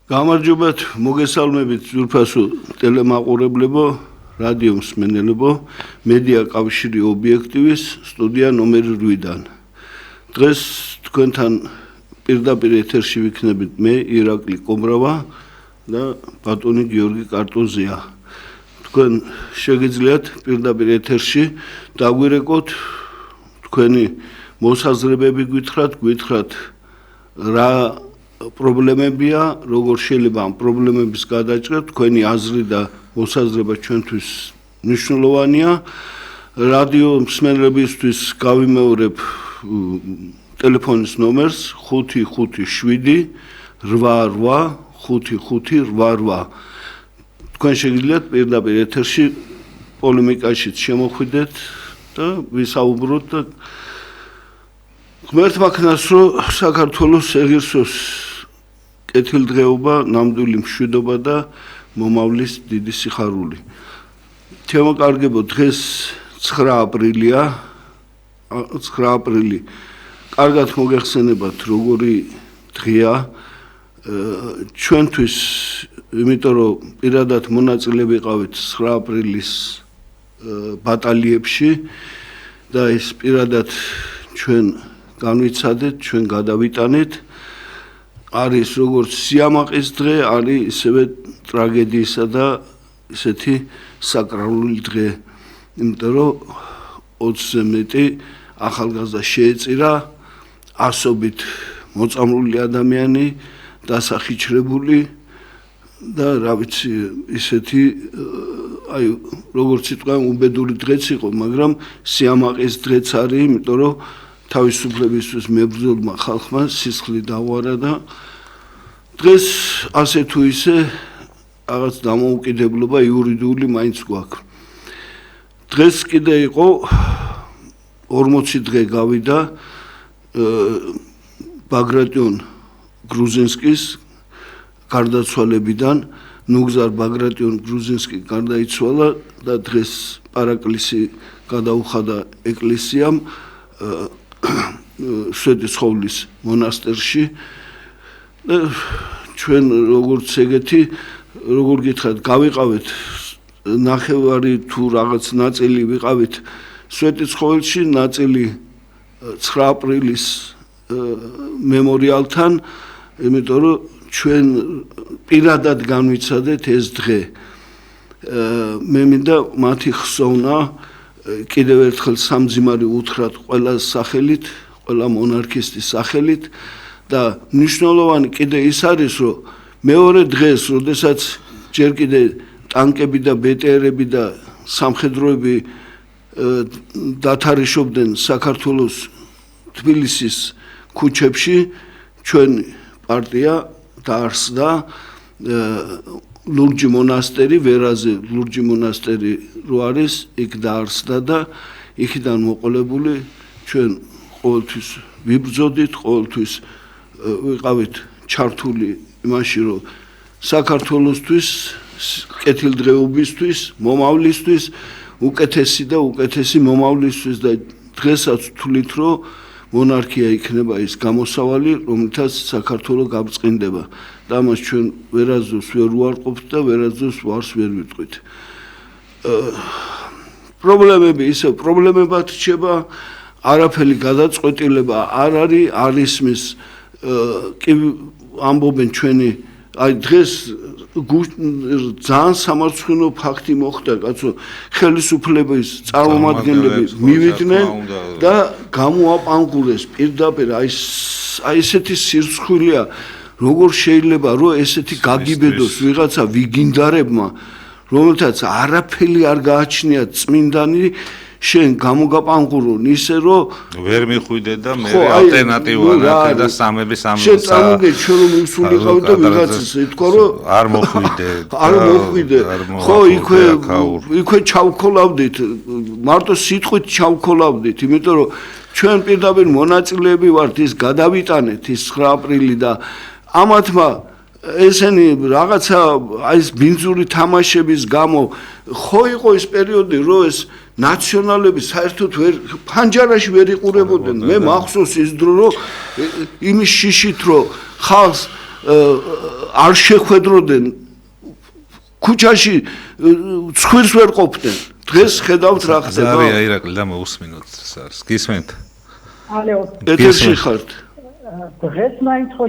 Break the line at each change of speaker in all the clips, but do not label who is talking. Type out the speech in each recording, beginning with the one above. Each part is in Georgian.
გამარჯობათ, მოგესალმებით ძვირფასო ტელემაყურებლებო, რადიო მსმენელებო, მედია კავშირი ობიექტივის სტუდია ნომერი 8-დან. დღეს თქვენთან პირდაპირ ეთერში ვიქნებით მე, ირაკლი კობრავა და ბატონი გიორგი კარტოზია. თქვენ შეგიძლიათ პირდაპირ ეთერში დაგვირეკოთ თქვენი მოსაზრებები გითხრათ რა პრობლემებია, როგორ შეიძლება ამ პრობლემების გადაჭრა, თქვენი აზრი და მოსაზრება ჩვენთვის მნიშვნელოვანია. რადიო მსმენელებისთვის გავიმეორებ ტელეფონის ნომერს 557 88 5588. თქვენ შეგიძლიათ პირდაპირ ეთერში პოლემიკაშიც შემოხვიდეთ და ვისაუბროთ და ღმერთმა ქნას, რომ საქართველოს ეღირსოს კეთილდღეობა, ნამდვილი მშვიდობა და მომავლის დიდი სიხარული. შემოკარგებო, დღეს 9 აპრილია. 9 აპრილი. კარგად მოგეხსენებათ, როგორი დღეა ჩვენთვის, იმიტომ რომ პირადად მონაწილე ვიყავით 9 აპრილის ბატალიებში და ეს პირადად ჩვენ განვიცადეთ, ჩვენ გადავიტანეთ. არის როგორც სიამაყის დღე, არის ისევე ტრაგედიისა და ისეთი საკრალური დღე. იმიტომ რომ 20-ზე მეტი ახალგაზრდა შეეწირა, ასობით მოწამლული ადამიანი, დასახიჩრებული და რა ვიცი, ისეთი როგორც სიტყვა უბედური დღეც იყო, მაგრამ სიამაყის დღეც არის, იმიტომ რომ თავისუფლებისთვის მებრძოლმა ხალხმა სისხლი დაუარა და დღეს ასე თუ ისე რაღაც დამოუკიდებლობა იურიდიული მაინც გვაქვს. დღეს კიდე იყო 40 დღე გავიდა ბაგრატიონ გრუზინსკის გარდაცვალებიდან. ნუგზარ ბაგრატიონ გრუზინსკი გარდაიცვალა და დღეს პარაკლისი გადაუხადა ეკლესიამ შვედიცხოვლის მონასტერში. ჩვენ როგორც ეგეთი, როგორ გითხრათ, გავიყავით ნახევარი თუ რაღაც ნაწილი ვიყავით შვედიცხოველში, ნაწილი 9 აპრილის მემორიალთან, იმიტომ რომ ჩვენ პირადად განვიცადეთ ეს დღე. მე მინდა მათი ხსოვნა კიდევ ერთხელ სამძიმარი უთხრათ ყველა სახელით, ყველა მონარქისტის სახელით და მნიშვნელოვანი კიდე ის არის, რომ მეორე დღეს, როდესაც ჯერ კიდე ტანკები და ბეტერები და სამხედროები დათარიშობდნენ საქართველოს თბილისის ქუჩებში, ჩვენი პარტია დაარსდა ლურჯი მონასტერი, ვერაზე ლურჯი მონასტერი რო არის, იქ დაარსდა და იქიდან მოყოლებული ჩვენ ყოველთვის ვიბრძოდით, ყოველთვის ვიყავით ჩართული იმაში, რომ საქართველოსთვის, კეთილდღეობისთვის, მომავლისთვის, უკეთესი და უკეთესი მომავლისთვის და დღესაც ვთვლით, რომ მონარქია იქნება ის გამოსავალი, რომლითაც საქართველო გაბრწყინდება. და ამას ჩვენ ვერაზოს ვერ უარყოფთ და ვერაზოს ვარს ვერ ვიტყვით. პრობლემები ისევ პრობლემებად რჩება, არაფერი გადაწყვეტილება არ არის მის კი ამბობენ ჩვენი დღეს ძალიან სამარცხვინო ფაქტი მოხდა, კაცო, ხელისუფლების წარმომადგენლები მივიდნენ და გამოაპანყურეს პირდაპირ აი ესეთი სირცხვილია, როგორ შეიძლება რომ ესეთი გაგიბედოს ვიღაცა ვიგინდარებმა, რომელთაც არაფერი არ გააჩნია წმინდანი, შენ გამოგაპანყურონ ისე რომ
ვერ მიხვიდე და მე ალტერნატივა ნახე და სამები
შენ წამოგე ჩვენ რომ ვისულიყავ და ვიღაცას ეთქვა რომ
არ მოხვიდე
ხო იქვე ჩავქოლავდით, მარტო სიტყვით ჩავქოლავდით, იმიტომ რომ ჩვენ პირდაპირ მონაწილეები ვართ, ის გადავიტანეთ ის 9 აპრილი და ამათმა ესენი რაღაცა აი ეს ბინძური თამაშების გამო ხო იყო ის პერიოდი, რომ ეს ნაციონალები საერთოდ ვერ ფანჯარაში ვერ იყურებოდნენ. მე მახსოვს ის დრო, რომ იმის შიშით, რომ ხალხს არ შეხვედროდნენ ქუჩაში ცხვირს ვერ ყოფდნენ დღეს ხედავთ რა ხდება
ზარია ირაკლი და მოусმინოთ სარს გისმენთ
ალო
ეთერში ხართ
დღეს მაინც ხო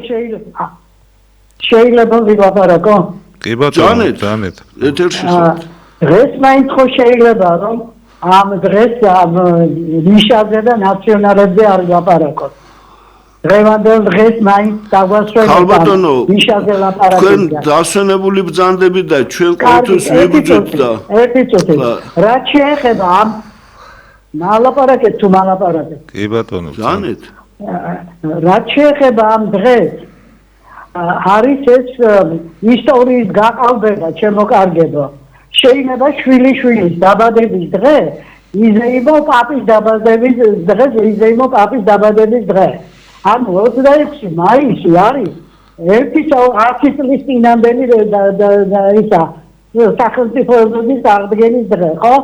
შეიძლება ვილაპარაკო
კი ბატონო ჯანეთ
ეთერში ხართ
დღეს მაინც ხო შეიძლება რომ ამ დღეს ნიშაზე და ნაციონალებზე არ ლაპარაკოთ დღევანდელ დღეს მაინც დაგვასვენებთ ნიშაზე ლაპარაკი
თქვენ დასვენებული ბრძანდები და ჩვენ ყოველთვის ვიბრძვით და
ერთი წუთი რაც შეეხება ამ მალაპარაკეთ თუ მალაპარაკეთ
კი ბატონო
ჯანეთ
რაც შეეხება ამ დღეს არის ეს ისტორიის გაყალბება ჩემოკარგებო შეიძლება შვილიშვილის დაბადების დღე იზეიმო პაპის დაბადების დღეს იზეიმო პაპის დაბადების დღე ან 26 მაისი არის ერთი 10 წლის წინამდელი ისა სახელმწიფოების აღდგენის დღე ხო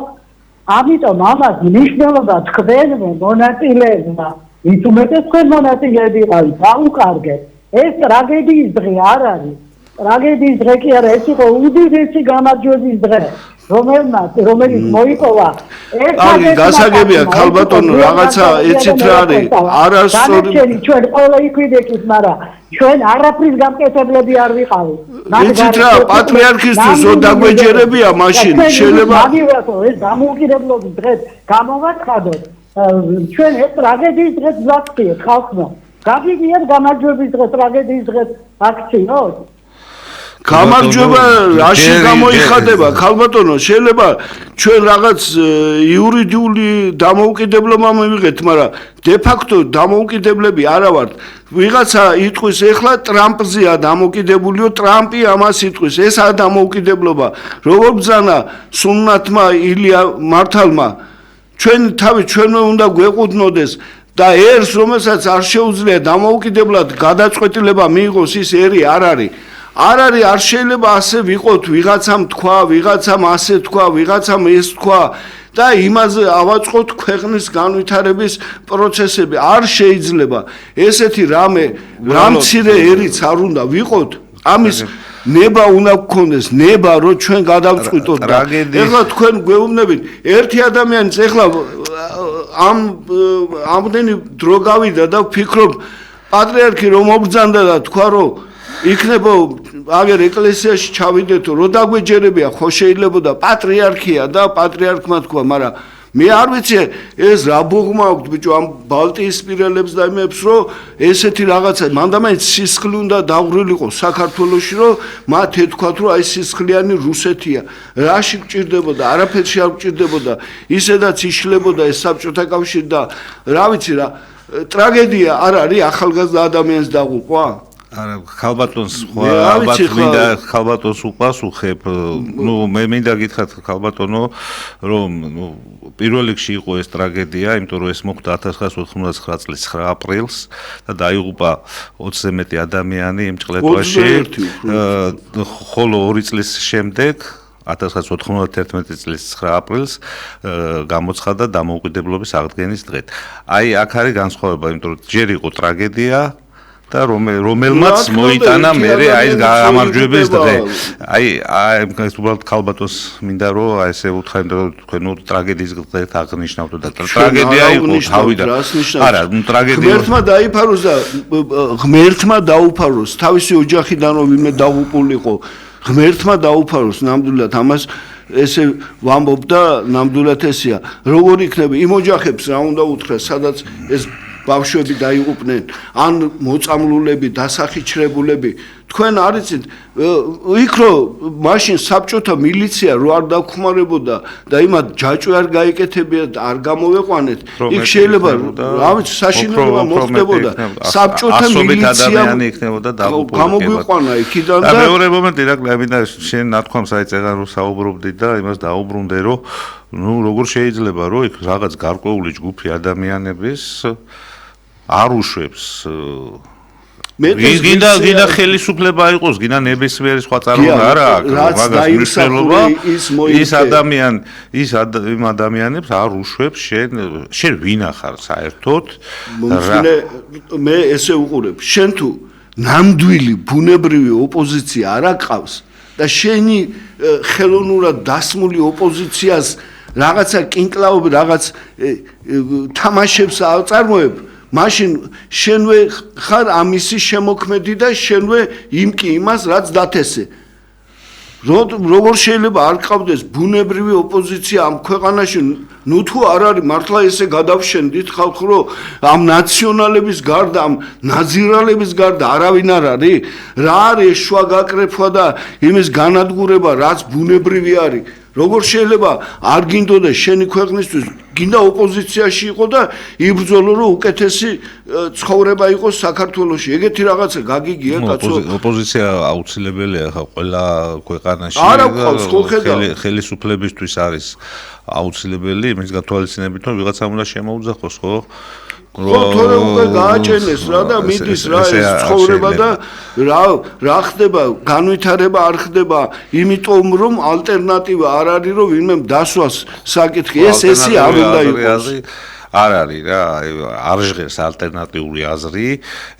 ამიტომ ამას მნიშვნელობა თქვენმე მონაწილეებმა ის უმეტეს თქვენ მონაწილეები იყავით დაუკარგეთ ეს ტრაგედიის დღე არ არის ტრაგედიის დღე კი არა ეს იყო უდიდესი გამარჯვების დღე რომელიც მოიპოვა
აი გასაგებია ქალბატონო რაღაცა ეცით რა არის არასწორი
ჩვენ ყველა იქვიდექით მაგრამ ჩვენ არაფრის გამკეთებლები არ ვიყავით
ეცით რა პატრიარქისთვის ო დაგვეჯერებია მაშინ შეიძლება
ეს დამოუკიდებლობის დღეს გამოვაცხადოთ ჩვენ ეს ტრაგედიის დღეს ვაქციოთ ხალხმა გაგიგიათ გამარჯვების დღე ტრაგედიის დღეს აქციოთ
გამარჯვება რაში გამოიხატება ქალბატონო შეიძლება ჩვენ რაღაც იურიდიული დამოუკიდებლობა მივიღეთ მაგრამ de facto დამოუკიდებლები არა ვართ ვიღაცა იტყვის ეხლა ტრამპზეა დამოუკიდებულიო ტრამპი ამას იტყვის ეს არა დამოუკიდებლობა როგორ ბრძანა სუნათმა ილია მართალმა ჩვენ თავი ჩვენმე უნდა გვეყუდნოდეს და ერს რომელსაც არ შეუძლია დამოუკიდებლად გადაწყვეტილება მიიღოს ის ერი არ არის არ შეიძლება ასე ვიყოთ ვიღაცამ თქვა ვიღაცამ ასე თქვა ვიღაცამ ეს თქვა და იმაზე ავაწყოთ ქვეყნის განვითარების პროცესები არ შეიძლება ესეთი რამცირე ერიც არ უნდა ვიყოთ ამის ნება უნდა გქონდეს ნება რომ ჩვენ გადავწყვიტოთ და ეხლა თქვენ გვეუბნებით ერთი ადამიანიც ეხლა ამდენი დრო გავიდა და ვფიქრობ პატრიარქი რომ მობრძანდა და თქვა რომ იქნება აგერ ეკლესიაში ჩავიდეთო რომ დაგვეჯერებია ხო შეიძლება და პატრიარქია და პატრიარქმა თქვა მაგრამ მე არ ვიცი ეს რა ბუღმა აქვს ბიჭო ამ ბალტიისპირელებს და იმებს რომ ესეთი რაღაცა მანდამაინც სისხლი უნდა დაღვრილიყო საქართველოში რომ მათ ეთქვათ რომ აი სისხლიანი რუსეთია რაში გჭირდებოდა არაფერში არ გჭირდებოდა ისედაც იშლებოდა ეს საბჭოთა კავშირი და რა ვიცი რა ტრაგედია არ არის ახალგაზრდა ადამიანს დაღუპვა
არა ხალბატონს ალბათ მინდა ხალბატონს უპასუხებ ნუ მე მინდა გითხრათ ხალბატონო რომ ნუ პირველ რიგში იყო ეს ტრაგედია იმიტომ რომ ეს მოხდა 1999 წლის 9 აპრილს და დაიღუპა 20-ზე მეტი ადამიანი იმ ჭყლეტვაში ხოლო 2 წლის შემდეგ 1991 წლის 9 აპრილს გამოცხადდა დამოუკიდებლობის აღდგენის დღედ აი აქ არის განსხვავება იმიტომ რომ ჯერ იყო ტრაგედია და რომელმაც მოიტანა მერე აი გამარჯვების დღე. აი ეს უბრალოდ ქალბატონს მინდა რომ აი ესე უთხრა რომ თქვენ ნუ ტრაგედიის დღეს აღნიშნავთ და ტრაგედია იყო თავიდან. არა, ნუ ტრაგედია.
ღმერთმა დაუფაროს თავისი ოჯახიდან რომ ვინმე დაღუპულიყო. ღმერთმა დაუფაროს ნამდვილად ამას ესე ვამბობ და ნამდვილად ესეა. როგორ იქნება იმ ოჯახებს რა უნდა უთხრა სადაც ეს ბავშვები დაიღუპნენ ან მოწამლულები დასახიჩრებულები თქვენ არიცით იქ რომ მაშინ საბჭოთა მილიცია რო არ დაგხმარებოდა და იმათ ჯაჭვი არ გაეკეთებიათ არ გამოვეყვანეთ იქ შეიძლება რა ვიცი საშინელება მოხდებოდა საბჭოთა მილიცია
იქნებოდა დაღუპული
გამოგვიყვანა იქიდან და
მეორე მომენტი ირაკლი ამინდა შენ ნათქვამს აიწერა რომ საუბრობდი და იმას დაუბრუნდე რომ ნუ როგორ შეიძლება რომ იქ რაღაც გარკვეული ჯგუფი ადამიანების არ უშვებს გინდა ხელისუფლება იყოს გინდა ნებისმიერი სხვა წარმოება არა მაგას მნიშვნელობა ის იმ ადამიანებს არ უშვებს შენ ვინ ახარ საერთოდ
მე ესე უყურებ შენ თუ ნამდვილი ბუნებრივი ოპოზიცია არ აკავს და შენი ხელოვნურად დასმული ოპოზიციას რაღაცა კინკლაობ რაღაც თამაშებს აღწარმოებ მაშინ შენვე ხარ ამისი შემოქმედი და შენვე იმკი იმას რაც დათესე როგორ შეიძლება არ ყავდეს ბუნებრივი ოპოზიცია ამ ქვეყანაში ნუ თუ არ არის მართლა ესე გადავშენდით ხალხ რომ ამ ნაციონალების გარდა ამ ნაზირალების გარდა არავინ არ არის რა არის შუაგაკრეფვა და იმის განადგურება რაც ბუნებრივი არის როგორ შეიძლება არ გინდოდეს შენი ქვეყნისთვის გინდა ოპოზიციაში იყო და იბრძოლო რომ უკეთესი ცხოვრება იყოს საქართველოში ეგეთი რაღაცა გაგიგია კაცო
ოპოზიცია აუცილებელია ხა ყველა ქვეყანაში ხელისუფლებისთვის არის აუცილებელი იმის გათვალისწინებით რომ ვიღაცამ უნდა შემოუძახოს ხო
თორე უკვე გააჩენეს რა და მიდის რა ეს ცხოვრება და რა ხდება განვითარება არ ხდება იმიტომ რომ ალტერნატივა არ არის რომ ვინმე დასვას საკითხი ესე არ უნდა იყოს
არ არის რა არ ჟღერს ალტერნატიული აზრი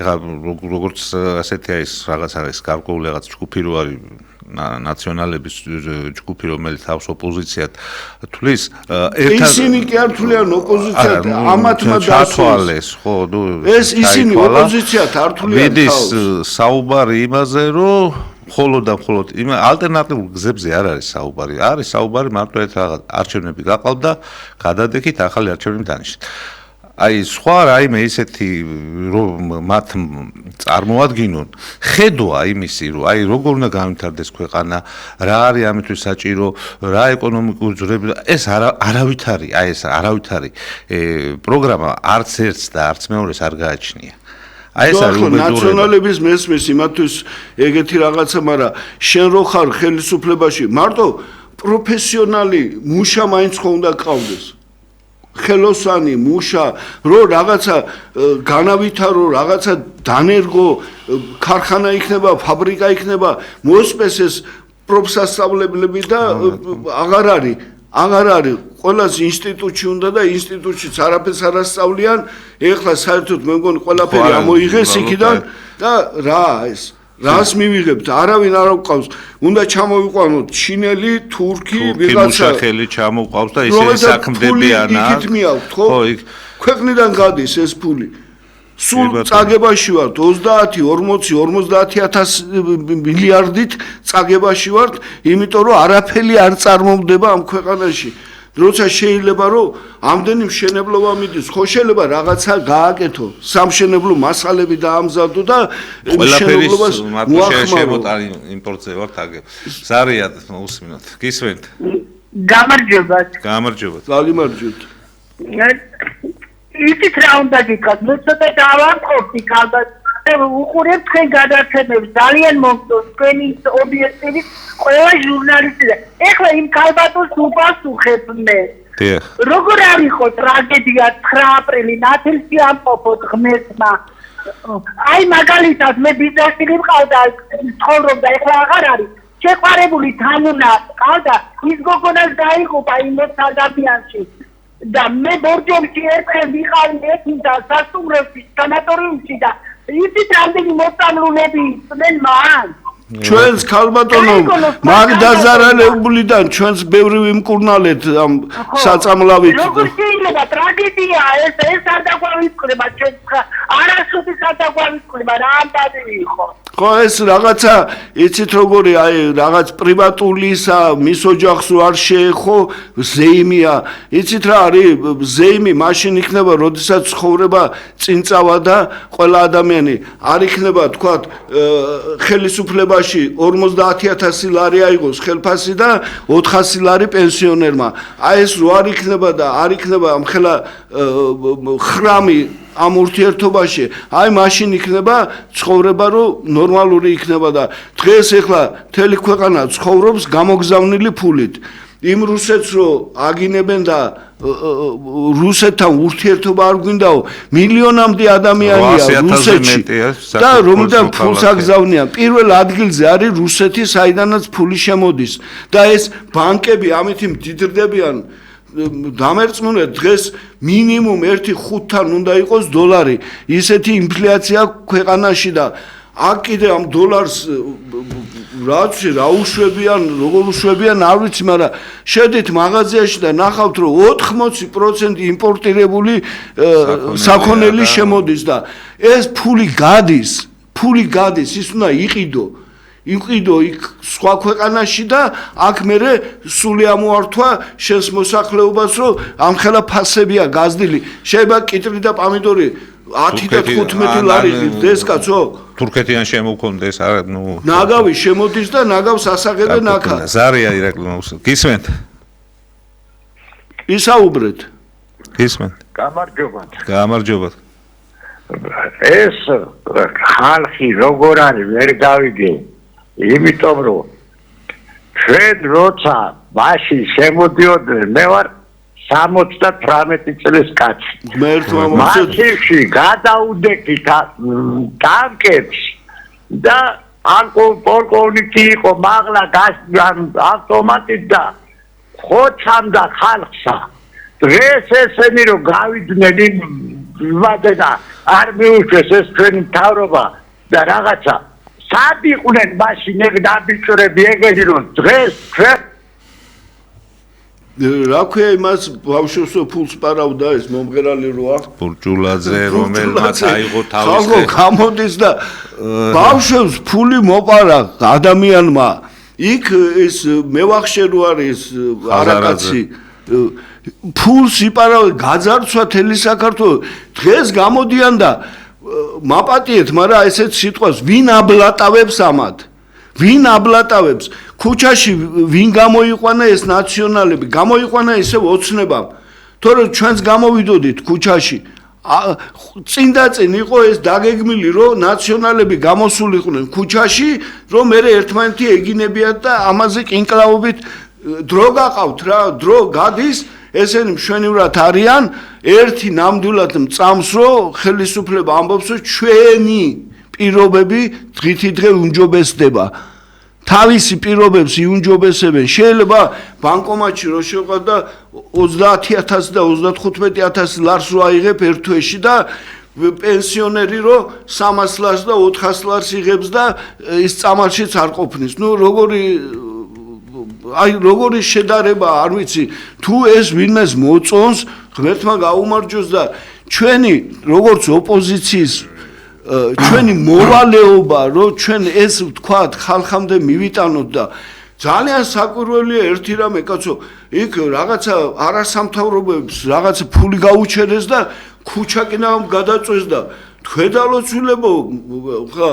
ეხლა როგორც ასეთი არის რაღაც არის გარკვეული რაღაც ჯგუფი რო არის ნაციონალების ჯგუფი რომელიც თავს ოპოზიციად თulis
ისინი კი არ თვლიან ოპოზიციად ამათმა დასვალეს
ხო ნუ
ეს ისინი ოპოზიციად არ თვლიან
მიდის საუბარი იმაზე რომ მხოლოდ და მხოლოდ იმ ალტერნატიულ გზებზე არ არის საუბარი არის საუბარი მარტო ერთ რაღაც არჩევნები გაყავთ და გადადექით ახალი არჩევნები დანიშნით აი სხვა რაიმე ისეთი რომ მათ წარმოადგინონ ხედვა იმისი რომ აი როგორ უნდა განვითარდეს ქვეყანა რა არის ამისთვის საჭირო რა ეკონომიკური ძვრები ეს არავითარი აი ეს არავითარი პროგრამა არც ერთს და არც მეორეს არ გააჩნია აი ეს არის
ნაციონალების მესმის იმათვის ეგეთი რაღაცა მაგრამ შენ რო ხარ ხელისუფლებაში მარტო პროფესიონალი მუშა მაინც ხო უნდა ყავდეს ხელოსანი მუშა რო რაღაცა განავითარო რაღაცა დანერგო ქარხანა იქნება ფაბრიკა იქნება მოსპეს ეს პროფსასწავლებლები და აღარ არის ყველას ინსტიტუტში უნდა და ინსტიტუტშიც არაფერს არ ასწავლიან ეხლა საერთოდ მე მგონი ყველაფერი ამოიღეს იქიდან და რა ეს რას მივიღებთ არავინ არ გვყავს უნდა ჩამოვიყვანოთ ჩინელი თურქი
ვიღაცა ხელი ჩამოყავს და ისე საქმდებიანა
ხო ქვეყნიდან გადის ეს ფული სულ წაგებაში ვართ 30 40 50000 მილიარდით წაგებაში ვართ იმიტომ რომ არაფერი არ წარმოვდება ამ ქვეყანაში როცა შეიძლება რომ ამდენი მშენებლობა მიდის ხო შეიძლება რაღაცა გააკეთო სამშენებლო მასალები დაამზადო და
მშენებლობას მოახმარო იმპორტზე ვართ აგებ ზარია უსმინოთ გისვენთ
გამარჯობათ
გამარჯობთ
იცით რა უნდა გითხრათ მე ცოტა დავამყოფი ალბათ უყურებ თქვენ გადაცემებს ძალიან მომწონს თქვენი ობიექტივი ყველა ჟურნალისტი და ეხლა იმ ქალბატონს უპასუხებ მე როგორ არის ხო ტრაგედია 9 აპრილი ნათელსი ამყოფოთ ღმერთმა აი მაგალითად მე ბიზნესში მყავდა ცხოვრობდა ეხლა აღარ არის შეყვარებული თანუნა ყავდა ის გოგონას დაიღუპა იმ ადამიანში და მე ბორჯომში ერთხელ ვიყავი ექიმთა სასტუმროში სანატორიუმში და იცით რამდენი მოწამლულები იყვნენ მან
ჩვენს ქალბატონო მაგ დაზარალებულიდან ჩვენს ბევრი ვიმკურნალეთ ამ საწამლავით
როგორ შეიძლება ტრაგედია ეს არ დაგვავითხრება ჩვენ არასოდეს არ დაგვავითხრება რა ამდენი იყო
ხო ეს რაღაცა იცით როგორი აი რაღაც პრივატულისა მის ოჯახს არ შეეხო ზეიმია იცით რა არის ზეიმი მაშინ იქნება როდესაც ცხოვრება წინწავა და ყველა ადამიანი არ იქნება თქვა ხელისუფლებაში 50000 ლარი აიღოს ხელფასი და 400 ლარი პენსიონერმა აი ეს რო არ იქნება და არ იქნება ამხელა ხრამი ამ ურთიერთობაში აი მაშინ იქნება ცხოვრება რომ ნორმალური იქნება და დღეს ეხლა მთელი ქვეყანა ცხოვრობს გამოგზავნილი ფულით იმ რუსეთს რო აგინებენ და რუსეთთან ურთიერთობა არ გვინდაო მილიონამდე ადამიანია რუსეთში და რომლიდან ფულს აგზავნიან პირველ ადგილზე არის რუსეთი საიდანაც ფული შემოდის და ეს ბანკები ამით მდიდრდებიან დამერწმუნეთ დღეს მინიმუმ 1.5-თან უნდა იყოს დოლარი ისეთი ინფლაცია ქვეყანაში და აქ კიდე ამ დოლარს რა უშვებიან, როგორ უშვებიან, არ ვიცი, მაგრამ შედით მაღაზიაში და ნახავთ, რომ 80% იმპორტირებული საქონელი შემოდის და ეს ფული გადის, ის უნდა იყიდო იქ სხვა ქვეყანაში და აქ მერე სული ამოართვა შენს მოსახლეობას, რომ ამხელა ფასებია გაზრდილი. შეიძლება კიტრი და პამიდორი 10 და 15 ლარი ღირდეს კაცო?
თურქეთიდან შემოქონდეს,
ნაგავი შემოდის და ნაგავს ასაღებენ აქა.
ზარია ირაკლი გისმენთ?
ისაუბრეთ.
გისმენთ? გამარჯობა.
ეს ხალხი როგორ არის ვერ გავიგე. იმიტომ რომ ჩვენ როცა მაშინ შემოდიოდნენ, მე ვარ 78 წლის კაცი. მაშინში გადაუდექით ტანკებს და პოლკოვნიკი იყო მაღლა ავტომატით და ხოცამდა ხალხსა. დღეს ესენი რომ გავიდნენ ვადედა არ მიუშვეს ეს ჩვენი მთავრობა და რაღაცა სად იყვნენ მაშინ ეგ დაბიჭრები ეგენი რომ დღეს ჩვენ
რა ქვია იმას ბავშვს ფულს პარავდა ეს მომღერალი როა
ბურჯულაძე რომელმაც აიღო თავის
ხალხო გამოდის და ბავშვს ფული მოპარა ადამიანმა იქ ეს მევახშე რო არის არაკაცი ფულს იპარავდა გაძარცვა თელი საქართველო დღეს გამოდიან და მაპატიეთ მაგრამ ესეთ სიტყვას ვინ აბლატავებს ამათ ვინ აბლატავებს ქუჩაში ვინ გამოიყვანა ეს ნაციონალები გამოიყვანა ესე ოცნებამ თორემ ჩვენს გამოვიდოდით ქუჩაში წინ იყო ეს დაგეგმილი რომ ნაციონალები გამოსულიყვნენ ქუჩაში რომ მე ერთმანეთი ეგინებიათ და ამაზე კინკლაობით დრო გაყავთ რა დრო გადის ესენი მშვენივრად არიან ერთი ნამდვილად მწამს რომ ხელისუფლება ამბობს რომ ჩვენი პირობები დღითი დღე უნჯობესდება თავისი პირობებს იუნჯობესებენ შეიძლება ბანკომატში რო შევყავ და 30000 და 35000 ლარს რო აიღებ ერთ თვეში და პენსიონერი რო 300 ლარს და 400 ლარს იღებს და ის წამალშიც არ ყოფნის ნუ როგორი შედარება არ ვიცი თუ ეს ვინმეს მოწონს ღმერთმა გაუმარჯოს და ჩვენი როგორც ოპოზიციის ჩვენი მოვალეობა რომ ჩვენ ეს ვთქვათ ხალხამდე მივიტანოთ და ძალიან საკვირველია ერთი რამე კაცო იქ რაღაცა არასამთავრობოებს რაღაცა ფული გაუჩერეს და ქუჩა კიდევ გადაწვეს და თვედალოცულებო ხა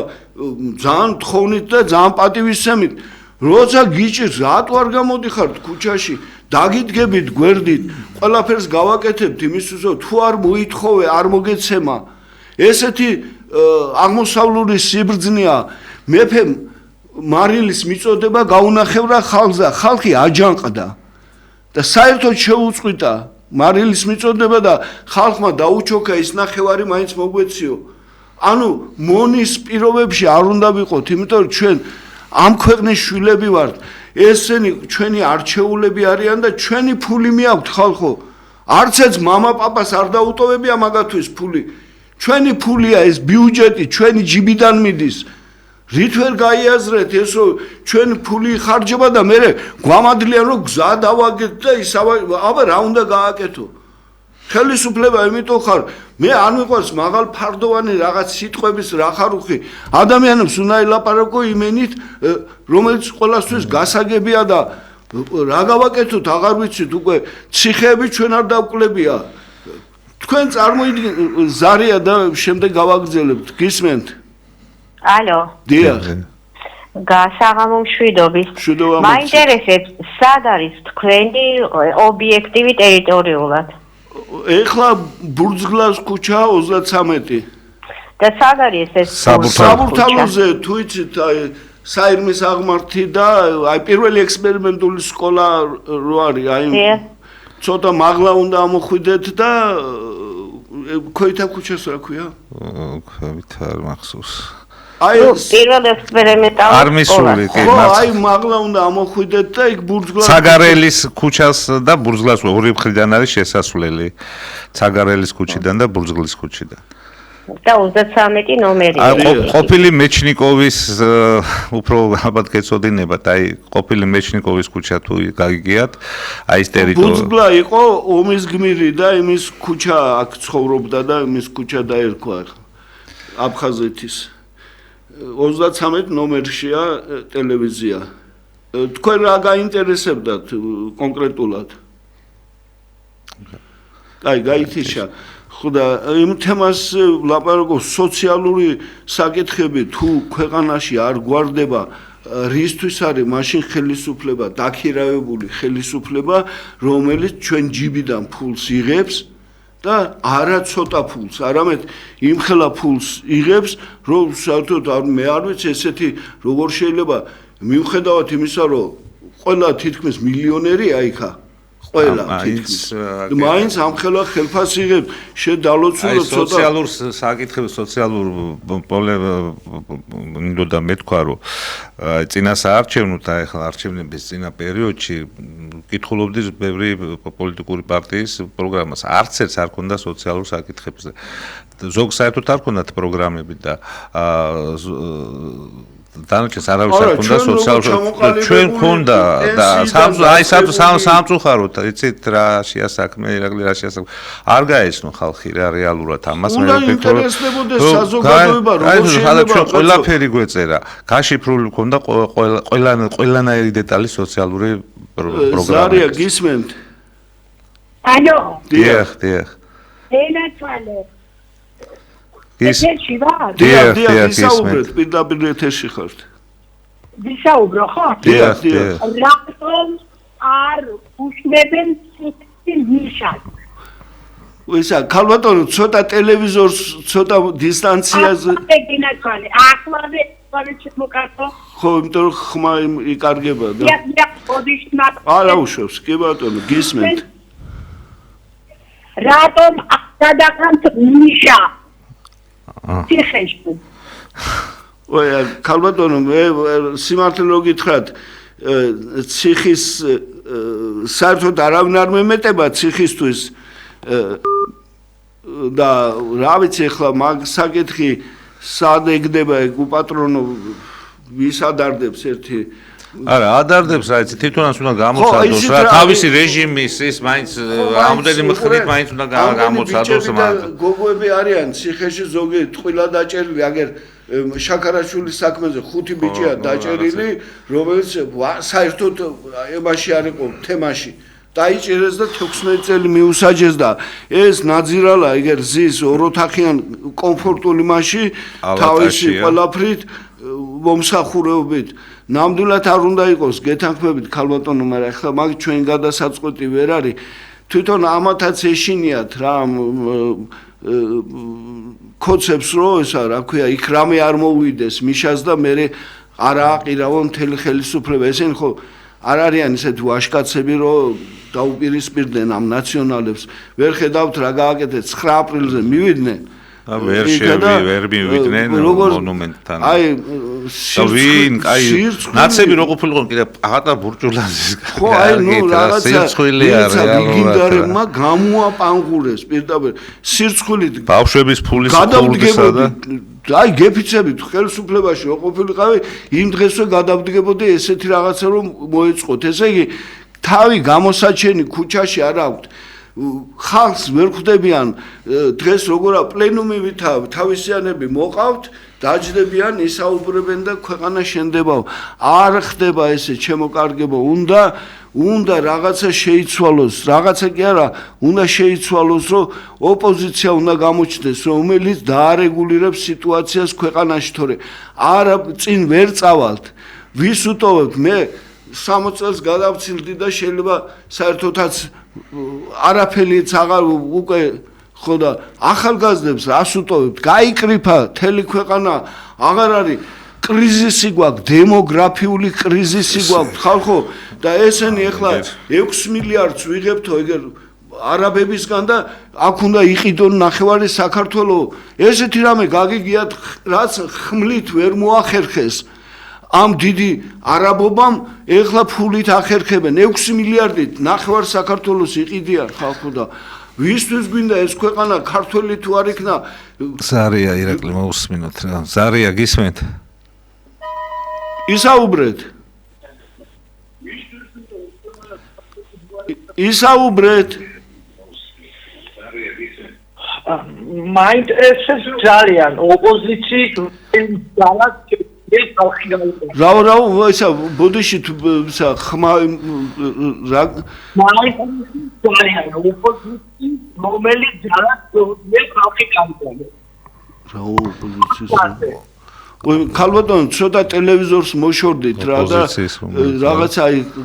ძალიან თხოვნით და ძალიან პატივისცემით როცა გიჭირს რატო არ გამოდიხართ ქუჩაში დაგიდგებით გვერდით ყველაფერს გავაკეთებთ იმისთვის რომ თუ არ მოითხოვე არ მოგეცემა ესეთი აღმოსავლური სიბრძნეა მეფემ მარილის მიწოდება გაუნახევრა ხალხზე ხალხი აჯანყდა და საერთოდ შეუწყვიტა მარილის მიწოდება და ხალხმა დაუჩოქა ის ნახევარი მაინც მოგვეციო ანუ მონის პირობებში არ უნდა ვიყოთ იმიტომ რომ ჩვენ ამ ქვეყნის შვილები ვართ ესენი ჩვენი არჩეულები არიან და ჩვენი ფული მიაქვთ ხალხო არც ეს мама პაპას არ დაუტოვებია მაგათვის ფული ჩვენი ფულია ეს ბიუჯეტი ჩვენი ჯიბიდან მიდის რით ვერ გაიაზრეთ ეს რომ ჩვენი ფული ხარჯება და მე გვამადლიან რომ გზა დავაგეთ და ის აბა რა უნდა გააკეთო ხელისუფლება იმიტომ ხარ მე არ მიყვარს მაღალ ფარდოვანი რაღაც სიტყვების რახარუხი ადამიანებს უნდა ელაპარაკო იმენით რომელიც ყველასთვის გასაგებია და რა გავაკეთოთ აღარ ვიცით უკვე ციხეები ჩვენ არ დავკლებია თქვენ წარმოიდგინეთ ზარია და შემდეგ გავაგრძელებთ გისმენთ
ალო
დიახ
გასაღამო მშვიდობის მაინტერესებს სად არის თქვენი ობიექტივი ტერიტორიულად
ეხლა ბურძგლას ქუჩა 33
და სად არის ეს
საბურთალოზე თუ იცით აი საირმის აღმართი და აი პირველი ექსპერიმენტული სკოლა რო არის აი ცოტა მაღლა უნდა ამოხვიდეთ და ქოითა ქუჩას რა ქვია?
ქვევით არ მახსოვს.
აი
პირველ ექსპერიმენტალურ
არ მისული კი
მას. აი მაღლა უნდა ამოხვიდეთ და იქ ბურძგლას
ცაგარელის ქუჩას და ბურძგლას ორი მხრიდან არის შესასვლელი. ცაგარელის ქუჩიდან და ბურძგლის ქუჩიდან.
და 33 ნომერია.
ყოფილი მეჩნიკოვის უფრო ალბათ გეცოდინებათ, აი ყოფილი მეჩნიკოვის ქუჩა თუ გაგიგიათ, აი ეს ტერიტორია.
ბუძგლა იყო ომის გმირი და იმის ქუჩა აქ ცხოვრობდა და იმის ქუჩა დაერქვა აფხაზეთის 33 ნომერშია ტელევიზია. თქვენ რა გაინტერესებდათ კონკრეტულად? აი გაითიშა ხოდა იმ თემას ლაპარაკობ სოციალური საკითხები თუ ქვეყანაში არ გვარდება რისთვის არის მაშინ ხელისუფლება დაქირავებული ხელისუფლება რომელიც ჩვენ ჯიბიდან ფულს იღებს და არა ცოტა ფულს არამედ იმხელა ფულს იღებს რომ საერთოდ მე არ ვიცი ესეთი როგორ შეიძლება მიუხედავად იმისა რომ ყველა თითქმის მილიონერია იქა ყველა მაინც ამხელა ხელფას იღებს შედალოცულობ ცოტა
სოციალურ საკითხებს სოციალურ მინდოდა მეთქვა რომ წინასაარჩევნოთ აი ხა არჩევნების წინა პერიოდში კითხულობდი ბევრი პოლიტიკური პარტიის პროგრამას არც ერთს არ ქონდა სოციალურ საკითხებზე ზოგ საერთოდ არ ქონდათ პროგრამები და დანარჩენს არავის არ ქონდა სოციალურ ჩვენ ქონდა და აი სამწუხაროდ იცით რა შეასაქმე ირაკლი რა შეასაქმე არ გაეცნო ხალხი რა რეალურად ამას
მე ვფიქრობ
ჩვენ ყველაფერი გვეწერა გაშიფრული ქონდა ყველანაირი დეტალი სოციალური პროგრამა
ზარია გისმენთ
ალო
დიახ
ენაცვალე
ეთერში
ვარ?
დიახ, ისაუბრეთ, პირდაპირ ეთერში ხართ.
ვისაუბრო ხო?
დიახ.
რატომ არ უშნებენ სიცხის?
ისა, ქალბატონო, ცოტა ტელევიზორს, ცოტა დისტანციაზე.
ეგინაცვალე, ახლავე მოკარტო.
ხო, იმიტომ რომ ხმა იკარგება და.
დიახ, ოდიშნათ.
არა უშვებს, კი ბატონო, გისმენთ.
რატომ გადაყანთ ნიშა? ციხეში.
ой, ქალბატონო, მე სიმართლე რო გითხრათ, ციხის საერთოდ არავინ არ მემეტება ციხისთვის და რა ვიცი ახლა მაგ საკითხი სად ეგდება ეგ უპატრონო ვის ადარდებს ერთი
არა ადარდებს რა იცი თვითონაც უნდა გამოცადოს რა თავისი რეჟიმის ის მაინც ამდენი მხრივ მაინც უნდა გამოცადოს
გოგოები არიან ციხეში ზოგი ტყილა დაჭერილი აგერ შაქარაშვილის საქმეზე 5 ბიჭია დაჭერილი რომელიც საერთოდ ებაში არ იყო თემაში დაიჭერეს და 16 წელი მიუსაჯეს და ეს ნაძირალა ეგერ ზის ოროთახიან კომფორტული მასში თავისი ყველაფრით მომსახურებით ნამდვილად არ უნდა იყოს გეთანხმებით ქალბატონო მაგრამ ახლა მაგ ჩვენ გადასაწყვეტი ვერ არის თვითონ ამათაც ეშინიათ რა კონცეფს რო ესა რა ქვია იქ რამე არ მოვიდეს მიშას და მე არა აყირავონ მთელი ხელისუფლება ესენი ხო არ არიან ისეთ ვაშკაცები რომ დაუპირისპირდნენ ამ ნაციონალებს ვერ ხედავთ რა გააკეთეთ 9 აპრილზე მივიდნენ
ვერ მივიდნენ მონუმენტთან აი ვინ აი ნაცები რო ყოფილიყო კიდე პაღატა ბურჯულაძის
ხო აი ნუ რაღაცა სირცხვილია რეალურმა გამოაპანღურეს პირდაპირ სირცხვილით
ბავშვების ფულის ფულისა და
აი გეფიცებით ხელისუფლებაში რო ყოფილიყავი იმ დღესვე გადავდგებოდი ესეთი რაღაცა რომ მოეწყოთ ესე იგი თავი გამოსაჩენი ქუჩაში არ აქვთ ხალხს ვერ ხვდებიან დღეს როგორა პლენუმივით თავისიანები მოყავთ დაჯდებიან ისაუბრებენ და ქვეყანა შენდებაო არ ხდება ესე ჩემო კარგებო უნდა რაღაცა შეიცვალოს რაღაცა კი არა უნდა შეიცვალოს რომ ოპოზიცია უნდა გამოჩნდეს რომელიც დაარეგულირებს სიტუაციას ქვეყანაში თორე არა წინ ვერ წავალთ ვის უტოვებთ მე 60 წელს გადავცილდი და შეიძლება საერთოდაც არაფერიც აღარ უკვე ხო და ახალგაზრდებს რას უტოვებთ გაიკრიფა თელი ქვეყანა აღარ არის კრიზისი გვაქვს დემოგრაფიული კრიზისი გვაქვს ხალხო და ესენი ახლა 6 მილიარდს ვიღებთო ეგერ არაბებისგან და აქ უნდა იყიდონ ნახევარი საქართველოს ესეთი რამე გაგიგიათ რაც ხმლით ვერ მოახერხეს ამ დიდი არაბობამ ეხლა ფულით ახერხებენ 6 მილიარდით ნახევარ საქართველოს იყიდიან ხალხო და ვისთვის გვინდა ეს ქვეყანა ქართველი თუ არ იქნა
ზარია ირაკლი მოусმინოთ რა. ზარია გისმენთ?
ისაუბრეთ. ისაუბრეთ.
მაინტერესებს ძალიან ოპოზიციის ძალას ეს ხალხი გაიყო.
რა ისა ბოდიში ისა ხმა რა
მაინტერესებს ძალიან ოპოზიციის რომელიც ძალას ეს ხალხი გაიყო.
რა ოპოზიციის ქალბატონო ცოტა ტელევიზორს მოშორდით რა და რაღაცა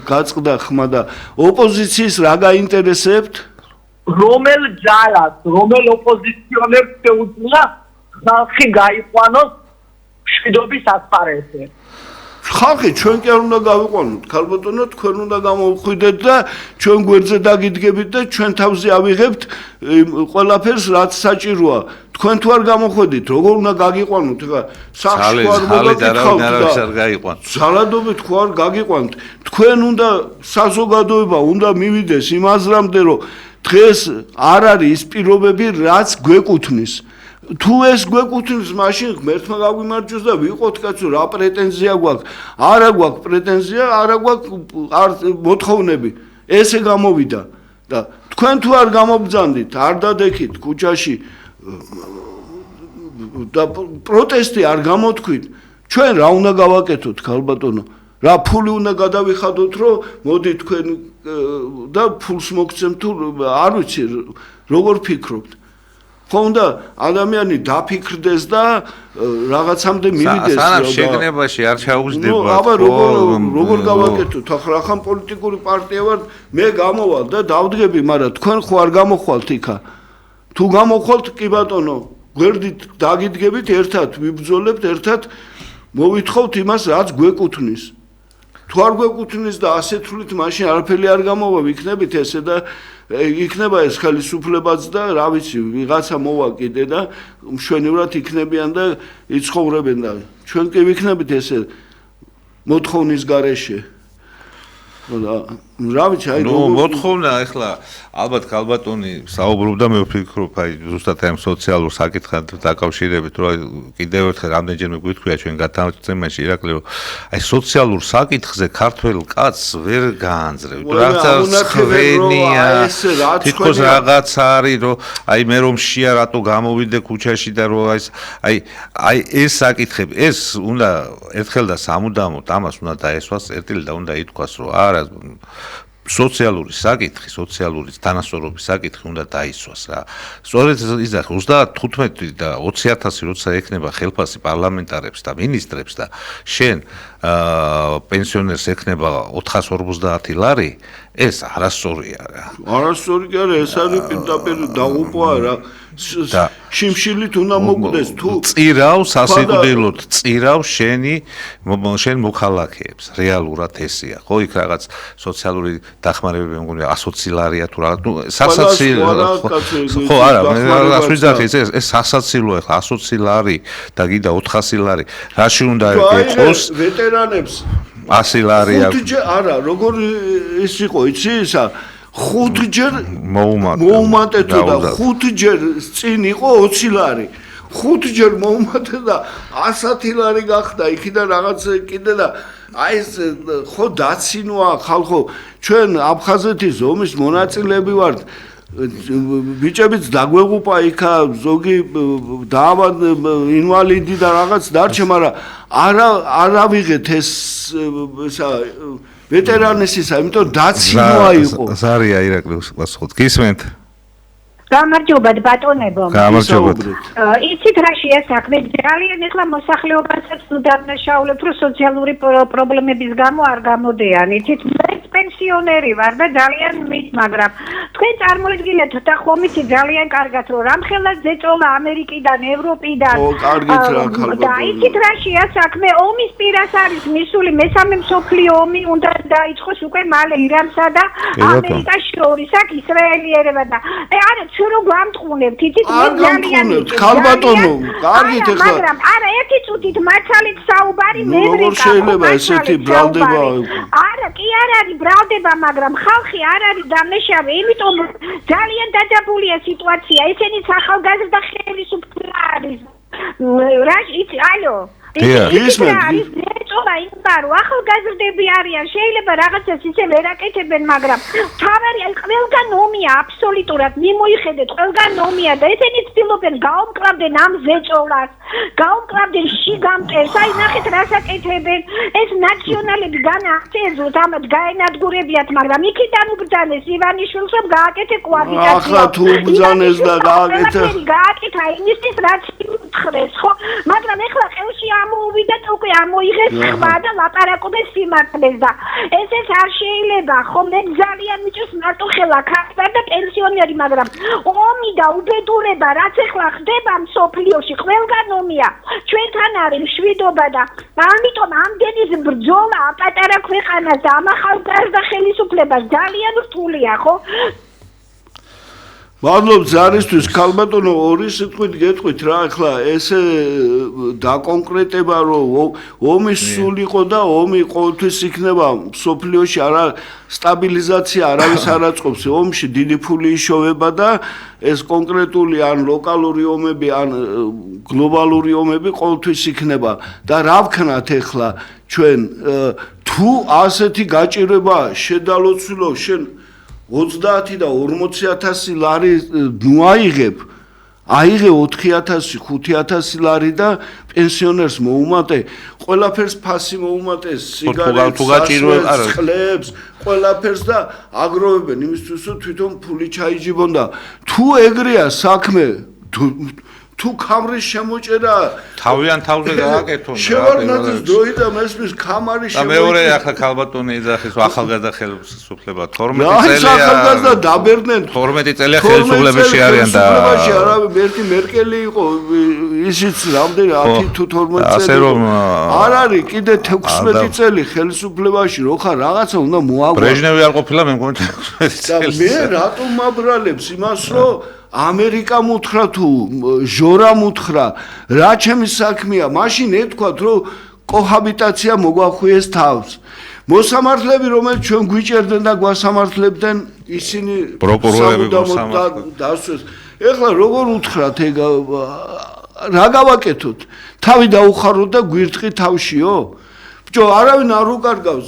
გაწყდა ხმა და ოპოზიციის რა გაინტერესებთ?
რომელ ძალას, რომელ ოპოზიციონერს შეუძლია ხალხი გაიყვანოს მშვიდობის ასპარეზზე.
ხალხი ჩვენ კი არ უნდა გავიყვანოთ, ქალბატონო, თქვენ უნდა გამოვხვიდეთ და ჩვენ გვერდზე დაგიდგებით და ჩვენ თავზე ავიღებთ ყველაფერს რაც საჭიროა. თქვენ თუ არ გამოხვედით, როგორ უნდა გაგიყვანოთ? ეხლა სახში არ მოგაკითხავთ და ძალადობით ხო არ გაგიყვანთ. თქვენ უნდა საზოგადოება უნდა მივიდეს იმ აზრამდე, რომ დღეს არ არის ის პირობები, რაც გვეკუთვნის. თუ ეს გვეკუთვნის, მაშინ ღმერთმა გაგვიმარჯოს და ვიყოთ კაცო, რა პრეტენზია გვაქვს? არა გვაქვს პრეტენზია, არა გვაქვს მოთხოვნები. ესე გამოვიდა და თქვენ თუ არ გამობძანდით, არ დადექით ქუჩაში და პროტესტი არ გამოთქვით, ჩვენ რა უნდა გავაკეთოთ, ქალბატონო? რა ფული უნდა გადავიხადოთ, რომ მოდი თქვენ და ფულს მოგცემთ თუ არ ვიცი, როგორ ფიქრობთ? ხო უნდა ადამიანი დაფიქრდეს და რაღაცამდე მივიდეს.
სანამ შეგნებაში არ ჩაუგზდებათ.
აბა როგორ გავაკეთოთ? ახლა ხან პოლიტიკური პარტია ვარ, მე გამოვალ და დავდგები, მაგრამ თქვენ ხო არ გამოხვალთ იქა? თუ გამოხვალთ, კი ბატონო, გვერდით დაგიდგებით ერთად, ვიბრძოლებთ ერთად, მოვითხოვთ იმას, რაც გვეკუთვნის. თუ არ გვეკუთვნის და ასე თვლით, მაშინ არაფერი არ გამოვა, ვიქნებით ესე და იქნება ეს ხელისუფლებაც და რა ვიცი, ვიღაცა მოვა კიდე და მშვენივრად იქნებიან და იცხოვრებენ და ჩვენ კი ვიქნებით ესე მოთხოვნის გარეშე. რა ვიცი, აი
მოთხოვნა ახლა ალბათ ქალბატონი საუბრობდა, მე ვფიქრობ, აი ზუსტად ამ სოციალურ საკითხთან დაკავშირებით, რომ კიდევ ერთხელ რამდენჯერმე გვიტყვია ჩვენ გადაცემაში ირაკლი, რომ აი სოციალურ საკითხზე ქართველ კაცს ვერ გაანძრევ. რაღაცა სხვენია, თითქოს რაღაც არის, რომ აი მე რომ შია რატო გამოვიდე ქუჩაში და რომ აი ეს საკითხები, ეს უნდა ერთხელ და სამუდამოდ ამას უნდა დაესვას წერტილი და უნდა ითქვას, რომ არა სოციალური საკითხი, სოციალური თანასწორობის საკითხი უნდა დაისვას რა. სწორედ ის 35 და 20,000 როცა ექნება ხელფასი პარლამენტარებს და მინისტრებს და შენ პენსიონერს ექნება 450 ლარი, ეს არასწორია რა.
არასწორი კი არა, ეს არის პირდაპირ დაღუპვა რა. შიმშილით უნდა მოკვდეს თუ
წირავ სასიკვდილოდ წირავ შენ მოქალაქეებს რეალურად ესეა ხო იქ რაღაც სოციალური დახმარებები მგონია 120 ლარია თუ რაღაც ნუ სასაცილო ხო არა რას ვიზახი ეს სასაცილოა ხა 120 ლარი და გიდა 400 ლარი რაში უნდა იყოს
ვეტერანებს
100 ლარი
არა როგორ ის იყო იცი ისა 5 ჯერ მოუმატეთო და 5 ჯერ წინ იყო 20 ლარი 5 ჯერ მოუმატე და 110 ლარი გახდა იქიდან რაღაც კიდე და აი ეს ხო დაცინოა ხალხო ჩვენ აფხაზეთის ომის მონაწილეები ვართ ბიჭებიც დაგვეღუპა იქა ზოგი დაავად ინვალიდი და რაღაც დარჩა მაგრამ არ ავიღეთ ეს ვეტერანისისა, იმიტომ დაცინოა იყო.
ზარია ირაკლი უპასუხოთ. გისმენთ?
გამარჯობა ბატონებო.
გამარჯობათ.
იცით რა შეა საქმე? ძალიან ეხლა მოსახლეობასაც დანაშაულებთ, რომ სოციალური პრობლემების გამო არ გამოდიან. იცით, მე პენსიონერი ვარ და ძალიან მით, მაგრამ თქვენ წარმოიდგინეთ და ხომ იცით ძალიან კარგად, რომ რამხელა ზეწოლა ამერიკიდან, ევროპიდან.
ო, კარგით რა ხალხო.
და იცით რა შეა საქმე? ომის პირას არის მისული მესამე მსოფლიო ომი უნდა დაიწყოს უკვე მალე ირანსა და ამერიკას შორის, აქ ისრაელიერება და არა ჩვენ რო გამტყუნებთ, იცით მე ძალიან
ქალბატონო, კარგით ეხლა.
მაგრამ არა, ერთი წუთით მართალით საუბარი მე
როგორ შეიძლება ესეთი ბრალდება?
არა, კი არ არის მრავლდება, მაგრამ ხალხი არ არის დამნაშავე, იმიტომ ძალიან დაძაბულია სიტუაცია. ესენიც ახალგაზრდა ხელისუფლება არის. ალო ის წოლა იმბარო ახალგაზრდები არიან შეიძლება რაღაცას ისე ვერ აკეთებენ მაგრამ თავარი ყველგან ომია აბსოლუტურად მიმოიხედეთ ყველგან ომია და ესენი ცდილობენ გაუმკლავდნენ ამ ზეწოლას გაუმკლავდნენ შიგამტერს აი ნახეთ რას აკეთებენ ეს ნაციონალები განაღწევთ ამათ გაენადგურებიათ მაგრამ იქიდან უბრძანეს ივანიშვილს რომ გააკეთე კოაბიტაცია
ახლა თუ უბრძანეს და
გააკეთა იმისთვის რაც უთხრეს ხო მაგრამ ეხლა ხელში ამოუვიდათ უკვე ამოიღეს ხმა და ლაპარაკობენ სიმართლეს და ესეც არ შეიძლება ხო მე ძალიან მიჭირს მარტო ხელა ქართლად და პენსიონერი მაგრამ ომი და უბედურება რაც ეხლა ხდება მსოფლიოში ყველგან ომია ჩვენთან არის მშვიდობა და ამიტომ ამდენი ბრძოლა პატარა ქვეყანას და ამ ახალგაზრდა ხელისუფლებას ძალიან რთულია ხო
მადლობ ზარისთვის ქალბატონო ორი სიტყვით გეტყვით რა ახლა ესე დაკონკრეტება რომ ომი სულ იყო და ომი ყოველთვის იქნება სოფლიოში არა სტაბილიზაცია არავის არ აწყობს ომში დიდი ფული იშოვება და ეს კონკრეტული ან ლოკალური ომები ან გლობალური ომები ყოველთვის იქნება და რა ვქნათ ახლა ჩვენ თუ ასეთი გაჭირება შედალოცულო შენ 30 და 40000 ლარი ნუ აიღებ აიღე 4000 5000 ლარი და პენსიონერს მოუმატე ყველაფერს ფასი მოუმატე სიგარეტს ხლებს ყველაფერს და აგროვებენ იმისთვის რომ თვითონ ფული ჩაიჯიბონ და თუ ეგრეა საქმე თუ კამრის შემოჭერა
თავიან თავზე გააკეთონ
შევარდნაძის დროიდან მესმის კამარი
შემოჭერა და მეორე ახლა ქალბატონი ეძახის ახალგაზრდა ხელისუფლება 12 წელია
ახალგაზრდა დაბერდნენ
12 წელია ხელისუფლებაში არიან და
ხელისუფლებაში არავი მერკელი იყო ისიც რამდენი 10 თუ 12 წელი არ არის კიდე 16 წელი ხელისუფლებაში რო ხარ რაღაცა უნდა მოაგვარ
ბრეჟნევი არ ყოფილა მე მგონი 16 წელი
და მე რატომ მაბრალებს იმას რომ ამერიკა მუთხრა თუ ჟორა მუთხრა რა ჩემი საქმეა მაშინ ეთქვათ რომ კოჰაბიტაცია მოგვახვიეს თავს მოსამართლეები რომელიც ჩვენ გვიჭერდნენ და გვასამართლებდნენ ისინი
პროკურორები
დასვეს ეხლა როგორ უთხრათ ეგ რა გავაკეთოთ თავი დაუხაროთ და გვირთხი თავშიო ბჭო არავინ არ უკარგავს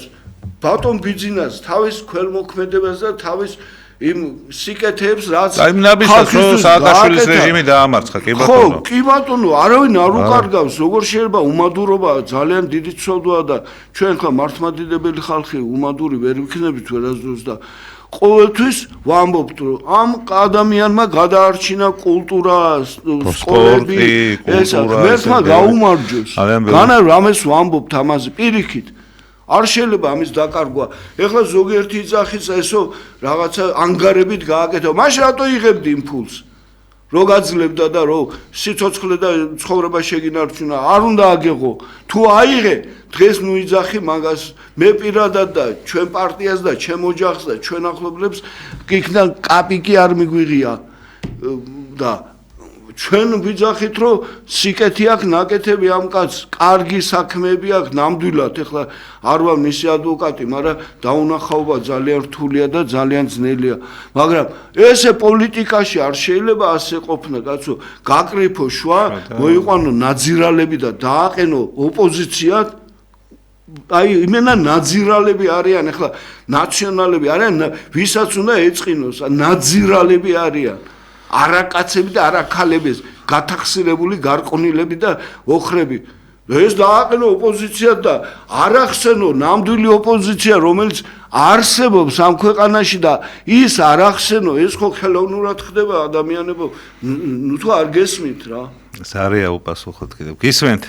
ბატონ ბიძინას თავის ქველმოქმედებას და თავის იმ სიკეთებს რაც
სააკაშვილის რეჟიმი დაამარცხა კი ბატონო
ხო კი ბატონო არავინ არ უკარგავს როგორ შეიძლება უმადურობა ძალიან დიდი ცოდვაა და ჩვენ ხა მართლმადიდებელი ხალხი უმადური ვერ ვიქნებით ვერასდროს და ყოველთვის ვამბობთ რომ ამ ადამიანმა გადაარჩინა კულტურა სკოლები ესა ღმერთმა გაუმარჯოს განა რამეს ვამბობთ ამაზე პირიქით არ შეიძლება ამის დაკარგვა. ეხლა ზოგიერთი იძახის ესო რაღაცა ანგარებით გააკეთა. მაშინ რატო იღებდი იმ ფულს? რო გაძლებდა და რო სიცოცხლე და ცხოვრება შეგინარჩუნა, არ უნდა აგეღო. თუ აიღე, დღეს ნუ იძახი მაგას მე პირადად და ჩვენ პარტიას და ჩემ ოჯახს და ჩვენ ახლობლებს იქიდან კაპიკი არ მიგვიღია და ჩვენ ვიძახით რომ სიკეთი აქვს ნაკეთები ამ კაცს კარგი საქმეები აქვს ნამდვილად ეხლა არ ვარ მისი ადვოკატი მაგრამ დაუნახაობა ძალიან რთულია და ძალიან ძნელია მაგრამ ესე პოლიტიკაში არ შეიძლება ასე ყოფნა კაცო გაკრიფო შვა მოიყვანო ნაძირალები და დააყენო ოპოზიციად აი იმენა ნაძირალები არიან ეხლა ნაციონალები არიან ვისაც უნდა ეწყინოს ნაძირალები არიან არაკაცები და არაქალები გათახსირებული გარყვნილები და ოხრები ეს დააყენო ოპოზიცია და არახსენო ნამდვილი ოპოზიცია რომელიც არსებობს ამ ქვეყანაში და ის არახსენო ეს ხო ხელოვნურად ხდება ადამიანებო ნუ თუ არ გესმით რა
ეს არია უპასუხოთ კიდევ გისმენთ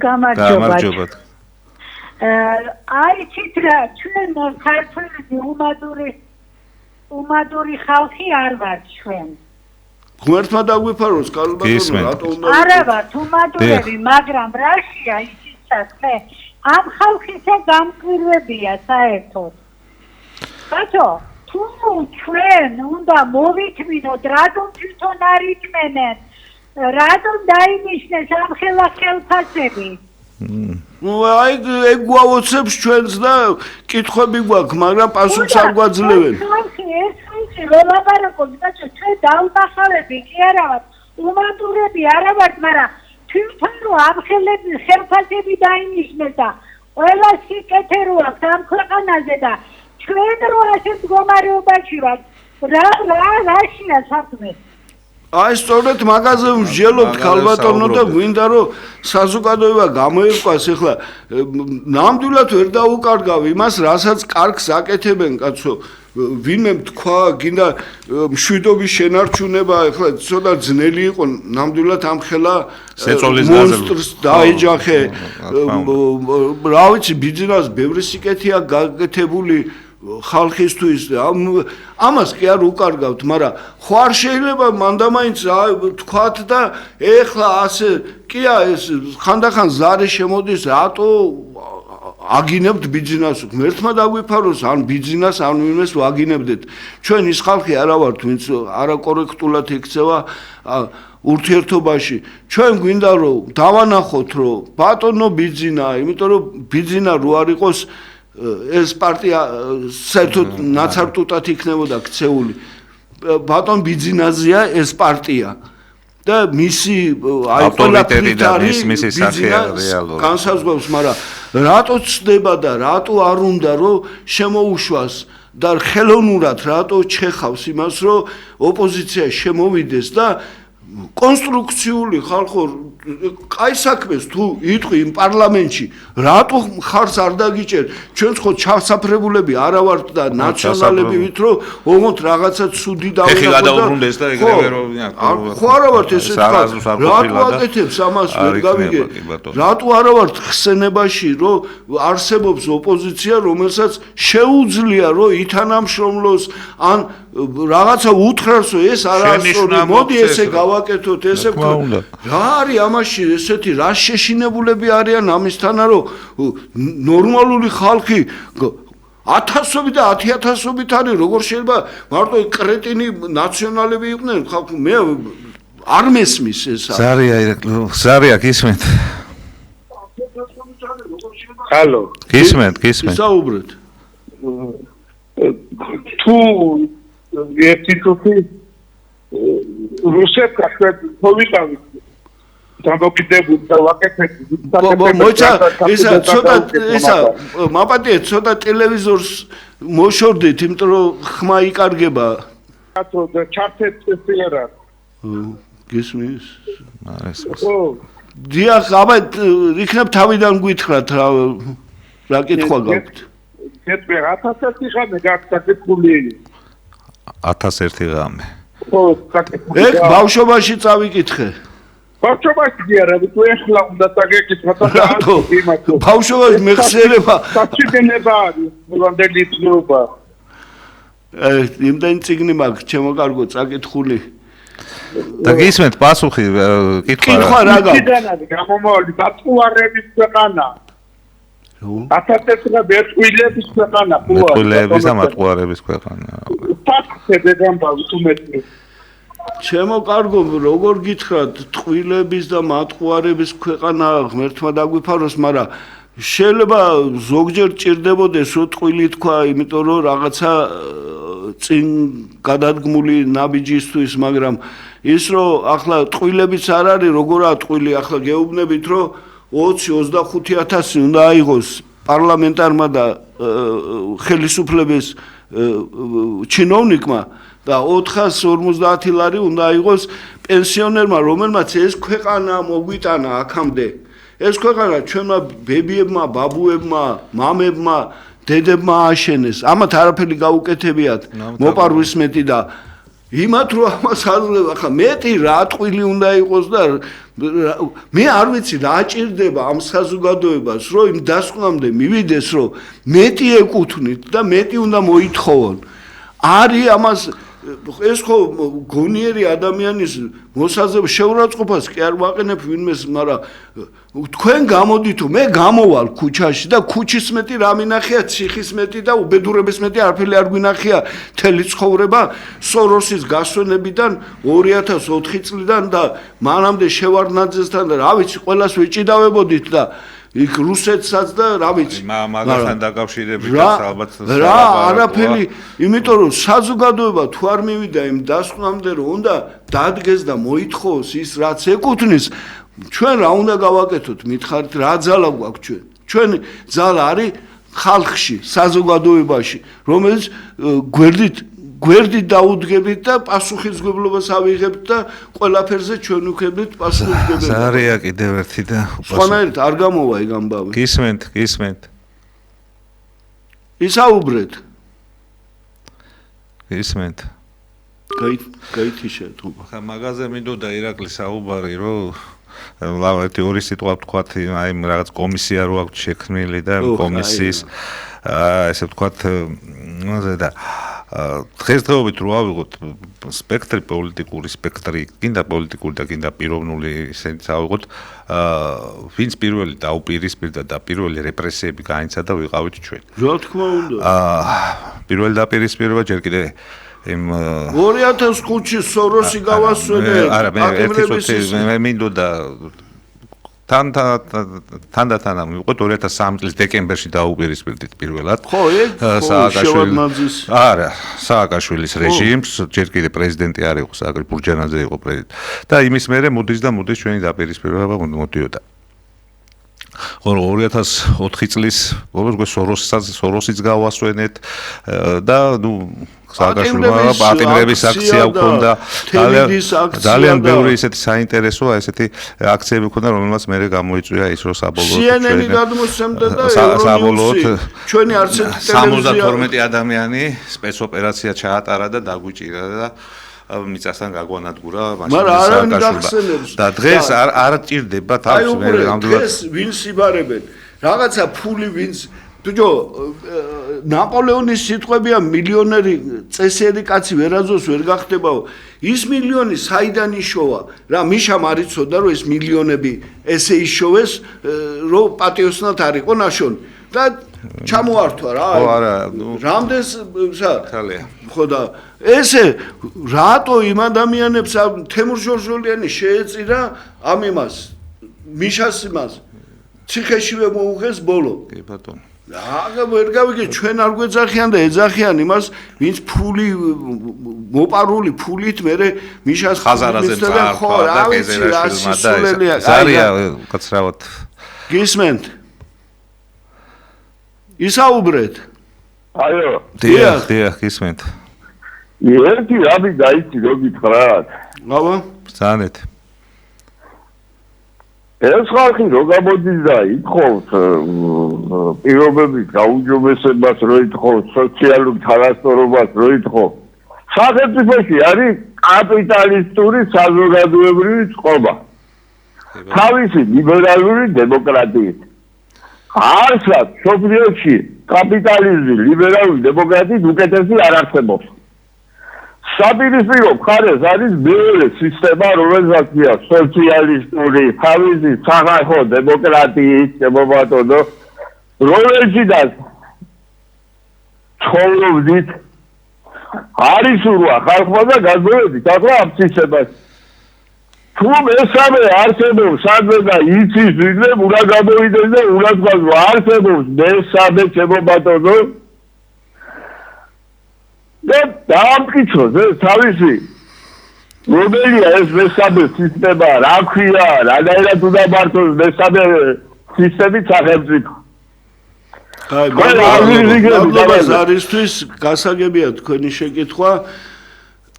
გამარჯობათ აი ციტრა ჩვენ ქართველები უმადური ხალხი არ ვართ ჩვენ.
ღმერთმა დაგვიფაროს, ქალბატონო, რატო უნდა
არა ვართ უმადურები, მაგრამ რაშია იცით საქმე? ამ ხალხისა გამკვირვებია საერთოდ. ბატო, თუ ჩვენ უნდა მოვითმინოთ, რატომ თვითონ არ იჭმენენ? რატომ დაინიშნეს ამ ხელფასები?
ნუ აი ეგ გვაოცებს ჩვენს და კითხვები გვაქვს, მაგრამ პასუხს არ გვაძლევენ.
ეს ლაპარაკობს და ჩვენ დაუნახავები კი არა ვართ, უმატურები არა ვართ, მაგრამ თვითონ რო ამხელები ხელფასები დაინიშნეს და ყველა სიკეთე რო აქვს ამ ქვეყანაზე და ჩვენ რო ასე მდგომარეობაში ვართ, რაშია საქმე?
აი სწორედ მაგაზე ვსჯელობთ ქალბატონო და გვინდა რომ საზოგადოება გამოიყვას ახლა ნამდვილად ვერ დაუკარგავ იმას რასაც კარგს აკეთებენ კაცო ვინმე თქვა გინდა მშვიდობის შენარჩუნება ახლა ცოტა ძნელი იყო ნამდვილად ამხელა მონსტრს დაეჯახე რა ვიცი ბიზნეს ბევრი სიკეთეა გაკეთებული ხალხისთვის ამას კი არ უკარგავთ, მაგრამ ხო არ შეიძლება მანდამაინც თქვათ და ეხლა ასე კია ეს ხანდახან ზარი შემოდის, რატო აგინებთ ბიზნესს? ღმერთმა დაგვიფაროს, ან ბიზნესს, ან ვინმეს ვაგინებდეთ. ჩვენ ის ხალხი არა ვართ, ვინც არაკორექტულად ექცევა ურთიერთობაში. ჩვენ გვინდა რომ დავანახოთ, რომ ბატონო ბიზნესა, იმიტომ რომ ბიზნესა რო არ იყოს ეს პარტია საერთოდ ნაცარტუტად იქნებოდა ქცეული. ბატონ ბიზნესია ეს პარტია და მისი აი ყველაფრით არის მისი სახეა რეალურად. განსაზღვრავს, მაგრამ რატო ცდება და რატო არ უნდა რომ შემოუშვას და ხელოვნურად რატო ჩეხავს იმას რომ ოპოზიცია შემოვიდეს და კონსტრუქციული ხალხო კაი საქმეს თუ იტყვი იმ პარლამენტში რატო ხარს არ დაგიჭერ ჩვენც ხო ჩასაფრებულები არა ვართ და ნაციონალები ვით რომ ოღონდ რაღაცა ცუდი
დავუბრუნდეს და ეგრევე რომ
ხო არა ვართ ესე თქვა რატო აკეთებს ამას ვერ გავიგე რატო არა ვართ ხსენებაში რომ არსებობს ოპოზიცია რომელსაც შეუძლია რომ ითანამშრომლოს ან რაღაცა უთხრას რომ ეს არასწორი მოდი ესე გავაკეთოთ ესე რა არის ამაში ესეთი რა შეშინებულები არიან ამისთანა რომ ნორმალური ხალხი ათასობით და 10,000-ობით არის როგორ შეიძლება მარტო კრეტინი ნაციონალები იყვნენ ხალხი მე არ მესმის ეს
ზარია გისმენთ
ჰალო
გისმენთ
საუბრეთ
თუ ერთი თვე რუსეთს ხოვიტავით დამოკიდებული და ვაკეთებ
მოიცა ისა მაპატიეთ ცოტა ტელევიზორს მოშორდით იმიტომ რომ ხმა იკარგება
კაცო და ჩართეთ წესიერა
გესმის დიახ აბა იქნებ თავიდან გითხრათ რა კითხვა გაქვთ
კეთბე 1001 ხამე გაკეთებული
1001 ღამე
ხო გაკეთებული
ეგ ბავშვობაში წავიკითხე
ბავშვობაში არა თუ ეხლა უნდა დაგეკითხა და იმათო
ბავშვობაში მეხსიერება
საჩიგენება არის მოვანდელი ცნობა
იმდენ ციგნი მაქვს ჩემო კარგო წაკითხული
და გისმენთ პასუხი
კითხვა რა
გაქვს გამომავალი დაწუარების ქვეყანა ათასეცხრა ბერტყვილების ქვეყანა
ბერტყვილების და მატყუარების ქვეყანა
ფაქტები გამბავ თუმეტი
ჩემო კარგო როგორ გითხრათ ტყვილების და მატყუარების ქვეყანა ღმერთმა დაგვიფაროს მაგრამ შეიძლება ზოგჯერ ჭირდებოდეს რომ ტყვილი თქვა იმიტომ რომ რაღაცა წინ გადადგმული ნაბიჯისთვის მაგრამ ის რომ ახლა ტყვილებიც არ არის როგორაა ტყვილი ახლა გეუბნებით რომ 20-25,000 უნდა აიღოს პარლამენტარმა და ხელისუფლების ჩინოვნიკმა და 450 ლარი უნდა აიღოს პენსიონერმა რომელმაც ეს ქვეყანა მოგვიტანა აქამდე ეს ქვეყანა ჩვენმა ბებიებმა ბაბუებმა მამებმა დედებმა ააშენეს ამათ არაფერი გაუკეთებიათ მოპარვის მეტი და იმათ რომ ამას აძლევა ხა მეტი რა ტყვილი უნდა იყოს და მე არ ვიცი რა ჭირდება ამ საზოგადოებას რომ იმ დასკვნამდე მივიდეს რომ მეტი ეკუთვნით და მეტი უნდა მოითხოვონ არის ამას ეს ხო გონიერი ადამიანის მოსაზრება შეურაცხყოფას კი არ ვაყენებ ვინმეს მაგრამ თქვენ გამოდითო მე გამოვალ ქუჩაში და ქუჩის მეტი რა მინახია ციხის მეტი და უბედურების მეტი არაფერი არ გვინახია თელი ცხოვრება სოროსის გასვენებიდან 2004 წლიდან და მანამდე შევარდნაძესთან და რა ვიცი ყველას ვეჭიდავებოდით და იქ რუსეთსაც და რა ვიცი.
მაგასთან დაკავშირებით ალბათ
რა არაფერი, იმიტომ რომ საზოგადოება თუ არ მივიდა იმ დასკვნამდე რომ უნდა დადგეს და მოითხოვოს ის რაც ეკუთვნის, ჩვენ რა უნდა გავაკეთოთ, მითხარით რა ძალა გვაქვს ჩვენ. ჩვენ ძალა არის ხალხში, საზოგადოებაში, რომელიც გვერდით დაუდგებით და პასუხისმგებლობას ავიღებთ და ყველაფერზე ჩვენ ვქებდით პასუხისმგებლობას.
ზარია კიდევ ერთი და
სხვანაირად არ გამოვა ეგ ამბავი.
გისმენთ.
ისაუბრეთ.
გისმენთ.
გაითიშეთ თქო.
ხა მაგაზე მინდოდა ირაკლი საუბარი, რომ ლავეთი ორი სიტყვა ვთქვათ, აი რაღაც კომისია რო აქვს შექმნილი და კომისიის ესე ვთქვათ და დღესდღეობით რო ავიღოთ სპექტრი პოლიტიკური სპექტრი, კიდე პოლიტიკური და კიდე პიროვნული ისიც ავიღოთ, ვინც პირველი დაუპირისპირდა და პირველი რეპრესიები გაინცა და ვიყავით ჩვენ.
რა თქმა უნდა.
პირველი დაპირისპირება ჯერ კიდე იმ
2005-ში სოროსი გავასვენე.
არა, მე მინდოდა თანდათან მივყოთ 2003 წლის დეკემბერში დაუპირისპირდით პირველად.
ხო, ეგ შევადმაძის.
არა, სააკაშვილის რეჟიმს, ჯერ კიდე პრეზიდენტი არ იყო, სააკაშვილი ბურჯანაძე იყო პრეზიდენტი. და იმის მერე მოდის ჩვენი დაპირისპირება მოდიოდა. ხო 2004 წლის სოროსიც გავასვენეთ და სააკაშვილმა პატიმრების აქცია ჰქონდა ძალიან ბევრი ესეთი საინტერესოა ესეთი აქციები ჰქონდა რომელმაც მე გამოიწვია ის რომ
CNN-ი გადმოსცემდა და
საბოლოოდ
ჩვენი არცერთი ტელევიზია
72 ადამიანი სპეცოპერაცია ჩაატარა და დაგვიჭირა და მიწასთან გაგვანადგურა
მაშინ
და დღეს არ ჭირდება თავს
მე ნამდვილად დღეს ვინც იბარებენ რაღაცა ფული ვინც თუჯო ნაპოლეონის სიტყვებია მილიონერი წესიერი კაცი ვერაძოს ვერ გახდებაო ის მილიონი საიდან იშოვა რა მიშამ არ იცოდა რომ ეს მილიონები ესე იშოვეს რომ პატიოსნად არ იყო ნაშონი და ჩამოართვა რა რამდენს
თალია
ხო და ესე რატო იმ ადამიანებს თემურ ჟორჟოლიანი შეეწირა ამ იმას მიშას იმას ციხეშივე მოუღეს ბოლო
კი ბატონო
რა ვერ გავიგე ჩვენ არ გვეძახიან და ეძახიან იმას ვინც ფული მოპარული ფულით მე მიშას
ხაზარაზე წაართვა და გეზერაშვილმა და ზარია კაცრავად
გისმენთ ისაუბრეთ
აიო
დიახ გისმენთ
ერთი რამე დაიცი რო გითხრათ
აბა
ზანეთ
ეს ხალხი რო გამოდის და ითხოვს პირობების გაუმჯობესებას რო ითხოვს სოციალურ თანასწორობას რო ითხოვს სახელმწიფოში არის კაპიტალისტური საზოგადოებრივი წყობა თავისი ლიბერალური დემოკრატიით არსად სოფლიოში კაპიტალიზმი ლიბერალური დემოკრატიით უკეთესი არ არსებობს საპირისპირო მხარეს არის მეორე სისტემა რომელსაც სოციალისტური თავისი სახალხო დემოკრატიის შემობატონო რომელშიდაც ცხოვრობდით არის ურვა ხალხმა და გაზრდით ახლა ამ სისტემას თუ მესამე არსებობს სადმე და იცის ვინმე უნდა გამოვიდეს და უნდა თქვას რომ არსებობს მესამე შემობატონო და დაამტკიცოს ეს თავისი რომელია ეს მესამე სისტემა რა ქვია რანაირად უნდა მართოს მესამე სისტემით სახელმწიფო
აი მადლობა ზარისთვის გასაგებია თქვენი შეკითხვა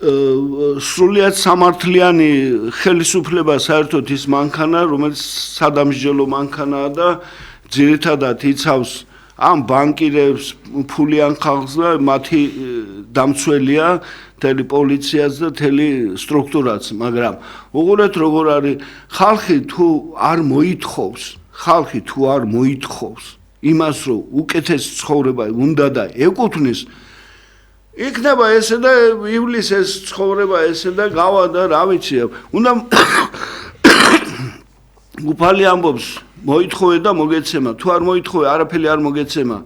სრულიად სამართლიანი ხელისუფლება საერთოდ ის მანქანა რომელიც სადამსჯელო მანქანაა და ძირითადად იცავს ამ ბანკირებს ფულიან ხალხს და მათი დამცველია თელი პოლიციაც და თელი სტრუქტურაც მაგრამ უყურეთ როგორ არის ხალხი თუ არ მოითხოვს იმას რომ უკეთეს ცხოვრება უნდა და ეკუთვნის იქნება ესე და ივლის ეს ცხოვრება ესე და გავა და რა ვიცი უნდა უფალი ამბობს მოითხოვე და მოგეცემა თუ არ მოითხოვე არაფერი არ მოგეცემა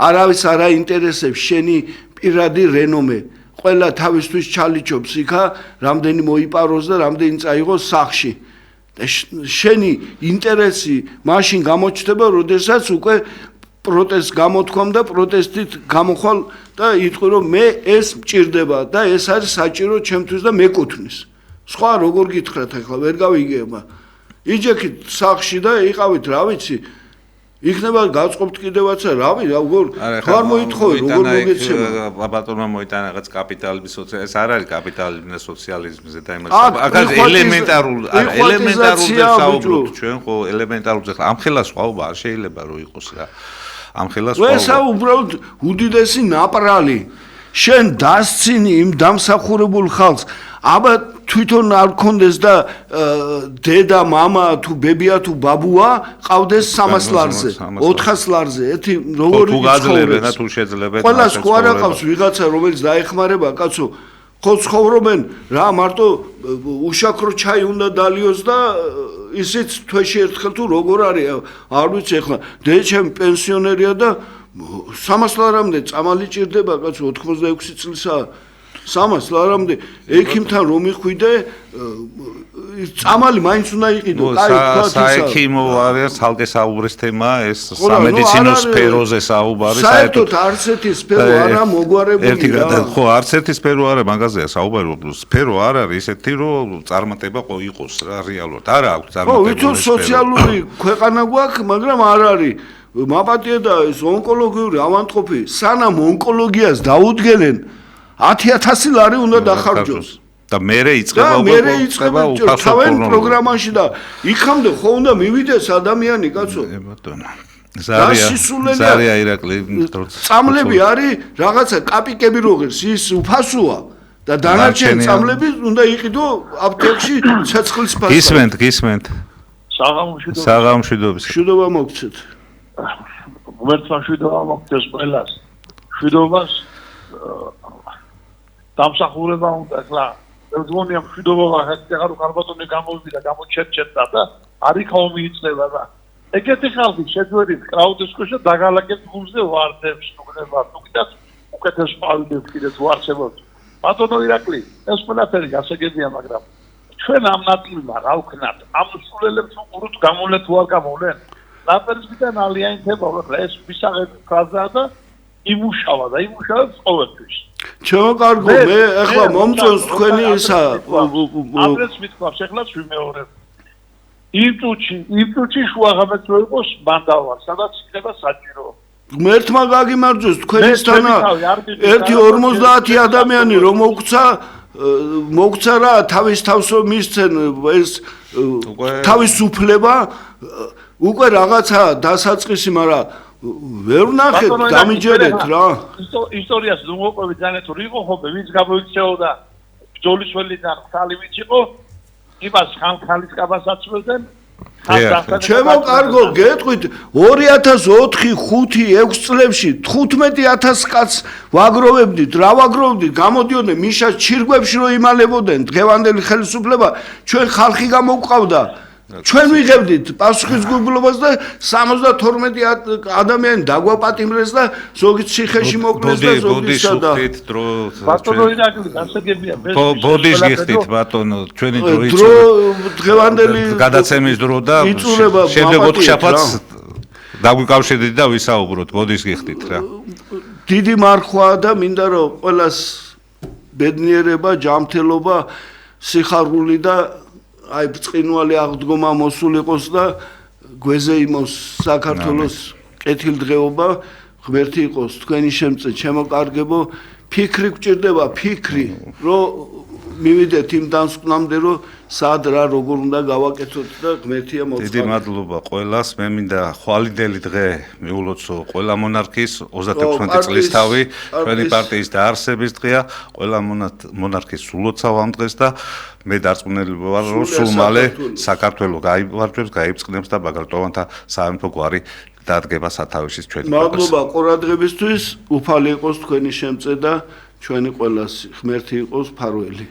არავის არ აინტერესებს შენი პირადი რენომე ყველა თავისთვის ჩალიჩობს იქა რამდენი მოიპაროს და რამდენი წაიღოს სახში შენი ინტერესი მაშინ გამოჩნდება, როდესაც უკვე პროტესტს გამოთქვამ და პროტესტით გამოხვალ და იტყვი რომ მე ეს მჭირდება და ეს არის საჭირო ჩემთვის და მეკუთვნის. სხვა როგორ გითხრათ ახლა ვერ გავიგება. იჯექით სახში და იყავით რა ვიცი იქნება გაწყობთ კიდევაც რავი როგორ თوار მოითხოვე როგორ მოგეცემა
ბატონმა მოიტანა რაღაც კაპიტალიზმის ეს არ არის კაპიტალიზმი სოციალიზმზე და იმას აქ ელემენტარული საუბრობთ ჩვენ ხო ელემენტარული ამ ხელა სხვაობა არ შეიძლება რომ იყოს რა ამ ხელა სხვაობა
ესა უბრალოდ უდიდესი ნაპრალი შენ დასცინი იმ დამსახურებულ ხალხს აბა თვითონ არ კონდეს და დედა, მამა თუ ბებია თუ ბაბუა ყავდეს 300 ლარზე, 400 ლარზე, ერთი როგორი
თუ გაძლებენ და თუ შეძლებენ.
ყველას ხო არ აყავს ვიღაცა რომელიც დაეხმარება კაცო, ხო ცხოვრობენ რა მარტო უშაქრო ჩაი უნდა დალიოს და ისიც თვეში ერთხელ თუ როგორ არის არ ვიცი ახლა დედაჩემი პენსიონერია და 300 ლარამდე წამალი ჭირდება კაცო 86 წლისაა 300 ლარამდე ექიმთან რომ მიხვიდე წამალი მაინც უნდა იყიდო
საექიმო არის ცალკე საუბრის თემა ეს სამედიცინო სფეროზე საუბარი
საერთოდ არც ერთი სფერო არა მოგვარებული
ხო არც ერთი სფერო არა მაგაზეა საუბარი სფერო არ არის ისეთი რომ წარმატება იყოს რა რეალურად არა აქვს წარმატება
ხო ვიცი სოციალური ქვეყანა გვაქვს მაგრამ არ არის მაპატია და ეს ონკოლოგიური ავანტყოფი სანამ ონკოლოგიას დაუდგენენ 10,000 ლარი უნდა დახარჯოს
და მერე იწყება
თავენ პროგრამაში და იქამდე ხო უნდა მივიდეს ადამიანი კაცო
ბატონო ზარია ირაკლი
წამლები არის რაღაცა კაპიკები როგერს ის უფასოა და დანარჩენი წამლები უნდა იყიდო აპტეკში ცეცხლის ფასად
გისმენთ საღამოშვიდობის
შვიდობა მოგცეთ
ღმერთმა შვიდობა მოგცეს ყველას შვიდობას დამსახურება უნდა ახლა ერთგონია მშვიდობა ახლა ხარბატონი გამოვიდა გამოჩერჩერდა და არიქაო მიიწება და ეგეთი ხალხი შეძვერით კრაუდის ქვეშ დაგალაგებს გულზე ვარდებს ნუგდება ნუგდას უკეთეს პალდებს კიდეც ვარცებობთ ბატონო ირაკლი ეს ყველაფერი გასაგებია მაგრამ ჩვენ ამ ნაწილმა რა ვქნათ ამ სულელებს უყუროთ გამოვლენ თუ არ გამოვლენ ნაპერსიდან ალიანტება ეს მისაღები ფაზა და იმუშავა და იმუშავებს ყოველთვის
ჩემო კარგო მე ახლა მომწონს თქვენი ისა
ადრეს მithქვავს ეხლაც ვიმეორებ იმ წუთში შუაღამეთ რო იყოს მანდავარ სადაც იქნება საჭირო
ღმერთმა გაგიმარჯოს თქვენისთანა 1.50 ადამიანი რომ მოგცა რა თავის თავსო მისცენ ეს თავისუფლება უკვე რაღაცა დასაწყისი მაგრამ ვერ ნახეთ დამიჯერეთ რა
ისტორიას ნუღოყვები ძალიან თუ იყო ხობე ვინც გამოიქცეოდა ბრძოლისველიდან ხალი ვინც იყო იმას ხალხალის კაბასაც ველდნენ
ჩემო კარგო გეტყვით 2004 5 6 წლებში 15000 კაცს ვაგროვებდით რა ვაგროვდით გამოდიოდნენ მიშას ჩირგვებში რომ იმალებოდნენ დღევანდელი ხელისუფლება ჩვენ ხალხი გამოვყავდა ჩვენ ვიღებდით პასუხისმგებლობას და 72 ადამიანი დაგვაპატიმრეს და ზოგი ციხეში მოკლეს და ზოგი სადა
ბატონო ირაკლი გასაგებია
ბოდის გიხდით ბატონო ჩვენი
დრო დღევანდელი
გადაცემის დრო და შემდეგ 4 შაბათს დაგვიკავშირდით და ვისაუბროთ ბოდის გიხდით რა
დიდი მარხვაა და მინდა რომ ყველას ბედნიერება ჯანმრთელობა სიხარული და აი ბწყინვალი აღდგომა მოსულიყოს და გვეზე იმოს საქართველოს კეთილდღეობა ღმერთი იყოს თქვენი შემწე ჩემო კარგებო ფიქრი გჭირდება ფიქრი რომ მივიდეთ იმ დასკვნამდე რომ სად რა როგორ უნდა გავაკეთოთ და ღმერთია მოწყალ
დიდი მადლობა ყველას მე მინდა ხვალიდელი დღე მიულოცო ყველა მონარქის 36 წლის თავი ჩვენი პარტიის დაარსების დღეა ყველა მონარქის სულოცავ ამ დღეს და მე დარწმუნებული ვარ რომ სულ მალე საქართველო გაიმარჯვებს გაიბწყნებს და ბაგრატოვანთა სამეფო გვარი დადგება სათავეში ჩვენი
მადლობა ყურადღებისთვის უფალი იყოს თქვენი შემწე და ჩვენი ყველას ღმერთი იყოს ფარველი